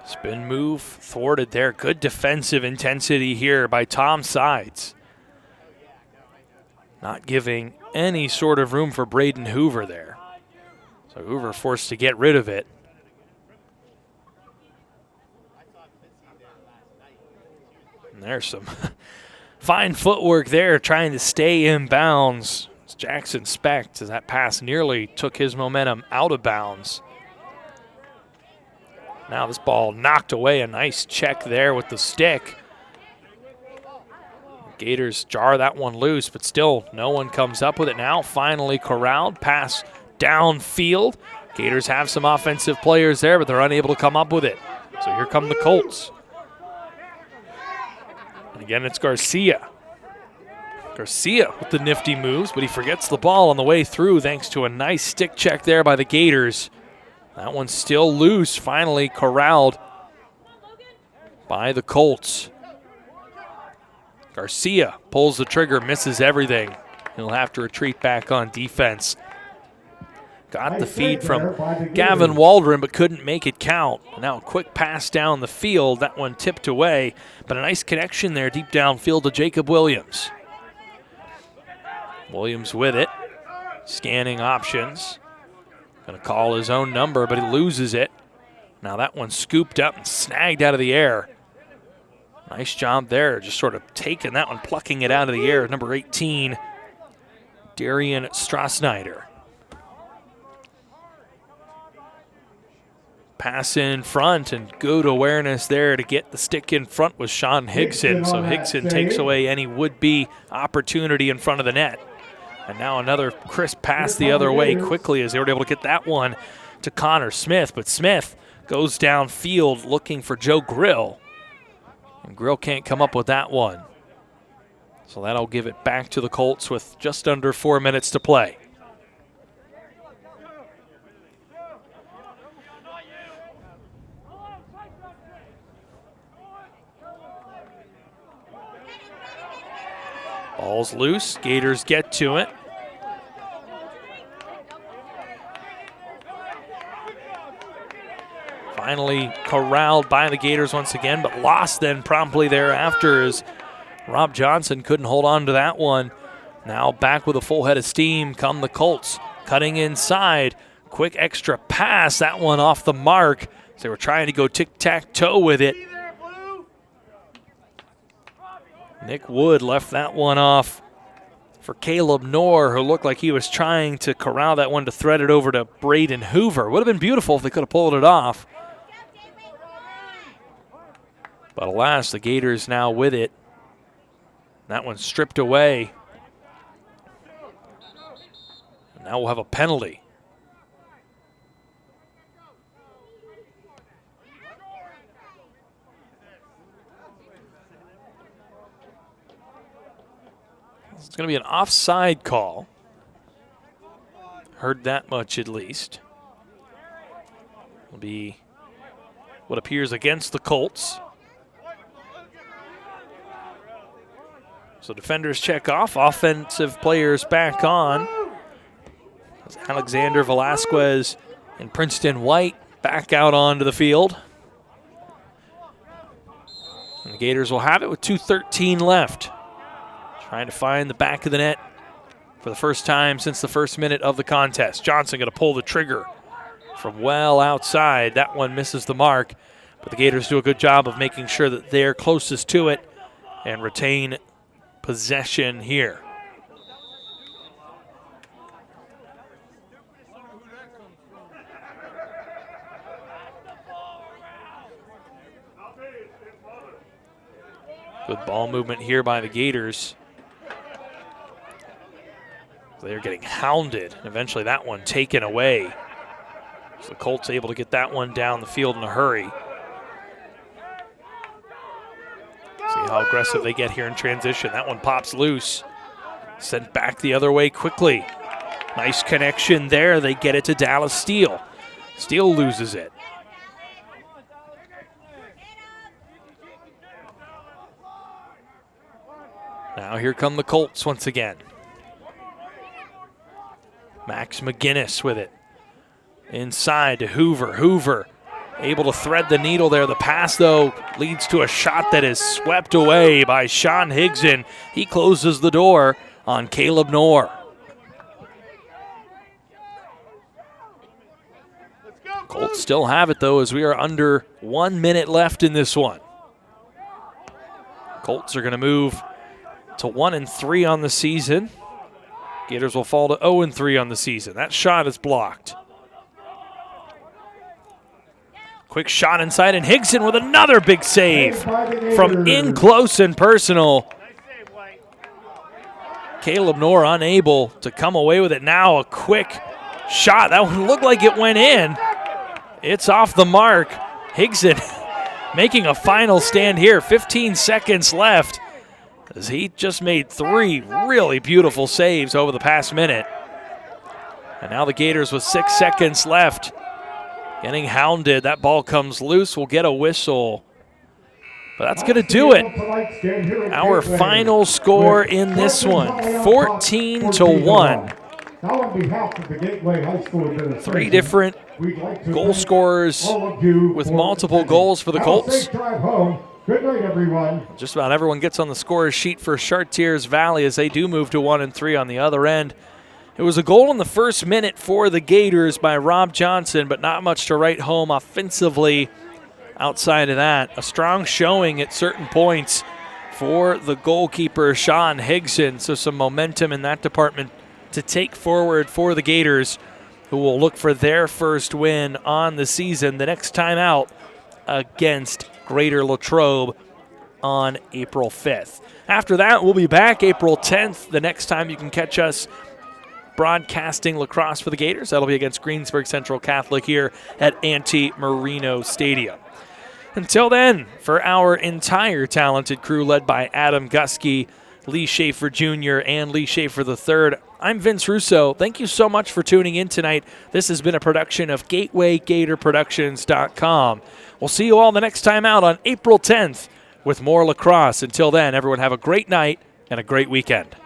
Spin move thwarted there. Good defensive intensity here by Tom Sides. Not giving any sort of room for Braden Hoover there. So Hoover forced to get rid of it. And there's some fine footwork there trying to stay in bounds. It's Jackson Specht as that pass nearly took his momentum out of bounds. Now this ball knocked away. A nice check there with the stick. Gators jar that one loose, but still no one comes up with it now. Finally corralled. Pass downfield. Gators have some offensive players there, but they're unable to come up with it. So here come the Colts. And again, it's Garcia. Garcia with the nifty moves, but he forgets the ball on the way through thanks to a nice stick check there by the Gators. That one's still loose, finally corralled by the Colts. Garcia pulls the trigger, misses everything. He'll have to retreat back on defense. Got the feed from Gavin Waldron, but couldn't make it count. Now a quick pass down the field. That one tipped away, but a nice connection there deep downfield to Jacob Williams. Williams with it, scanning options. Going to call his own number, but he loses it. Now that one scooped up and snagged out of the air. Nice job there, just sort of taking that one, plucking it out of the air. Number 18, Darian Strassnyder. Pass in front and good awareness there to get the stick in front with Sean Higson. So Higson takes away any would-be opportunity in front of the net. And now another crisp pass the other way quickly as they were able to get that one to Connor Smith. But Smith goes downfield looking for Joe Grill. And Grill can't come up with that one. So that'll give it back to the Colts with just under 4 minutes to play. Ball's loose. Gators get to it. Finally corralled by the Gators once again, but lost then promptly thereafter as Rob Johnson couldn't hold on to that one. Now back with a full head of steam come the Colts. Cutting inside. Quick extra pass. That one off the mark. So they were trying to go tic-tac-toe with it. Nick Wood left that one off for Caleb Knorr, who looked like he was trying to corral that one to thread it over to Braden Hoover. Would have been beautiful if they could have pulled it off. But alas, the Gators now with it. That one stripped away. And now we'll have a penalty. It's going to be an offside call. Heard that much at least. It'll be what appears against the Colts. So defenders check off, offensive players back on. As Alexander Velasquez and Princeton White back out onto the field. And the Gators will have it with 2:13 left. Trying to find the back of the net for the first time since the first minute of the contest. Johnson going to pull the trigger from well outside. That one misses the mark, but the Gators do a good job of making sure that they're closest to it and retain possession here. Good ball movement here by the Gators. They're getting hounded. Eventually that one taken away. So the Colts able to get that one down the field in a hurry. See how aggressive they get here in transition. That one pops loose. Sent back the other way quickly. Nice connection there. They get it to Dallas Steele. Steele loses it. Now here come the Colts once again. Max McGinnis with it. Inside to Hoover. Hoover able to thread the needle there. The pass, though, leads to a shot that is swept away by Sean Higson. He closes the door on Caleb Knorr. Colts still have it, though, as we are under 1 minute left in this one. Colts are going to move to 1-3 on the season. Gators will fall to 0-3 on the season. That shot is blocked. Quick shot inside, and Higson with another big save from in close and personal. Caleb Knorr unable to come away with it. Now a quick shot. That one looked like it went in. It's off the mark. Higson making a final stand here. 15 seconds left, as he just made 3 really beautiful saves over the past minute. And now the Gators with 6 seconds left, getting hounded. That ball comes loose. We'll get a whistle. But that's going to do it. Our final score in this one, 14-1. Now on behalf of the Gateway High School administration, 3 different goal scorers with multiple goals for the Colts. Good night, everyone. Just about everyone gets on the scorer's sheet for Chartiers Valley as they do move to 1-3 on the other end. It was a goal in the first minute for the Gators by Rob Johnson, but not much to write home offensively outside of that. A strong showing at certain points for the goalkeeper, Sean Higson. So some momentum in that department to take forward for the Gators, who will look for their first win on the season the next time out against Greater Latrobe on April 5th. After that, we'll be back April 10th, the next time you can catch us broadcasting lacrosse for the Gators. That'll be against Greensburg Central Catholic here at Ante Marino Stadium. Until then, for our entire talented crew led by Adam Gusky, Lee Schaefer Jr., and Lee Schaefer III, I'm Vince Russo. Thank you so much for tuning in tonight. This has been a production of GatewayGatorProductions.com. We'll see you all the next time out on April 10th with more lacrosse. Until then, everyone have a great night and a great weekend.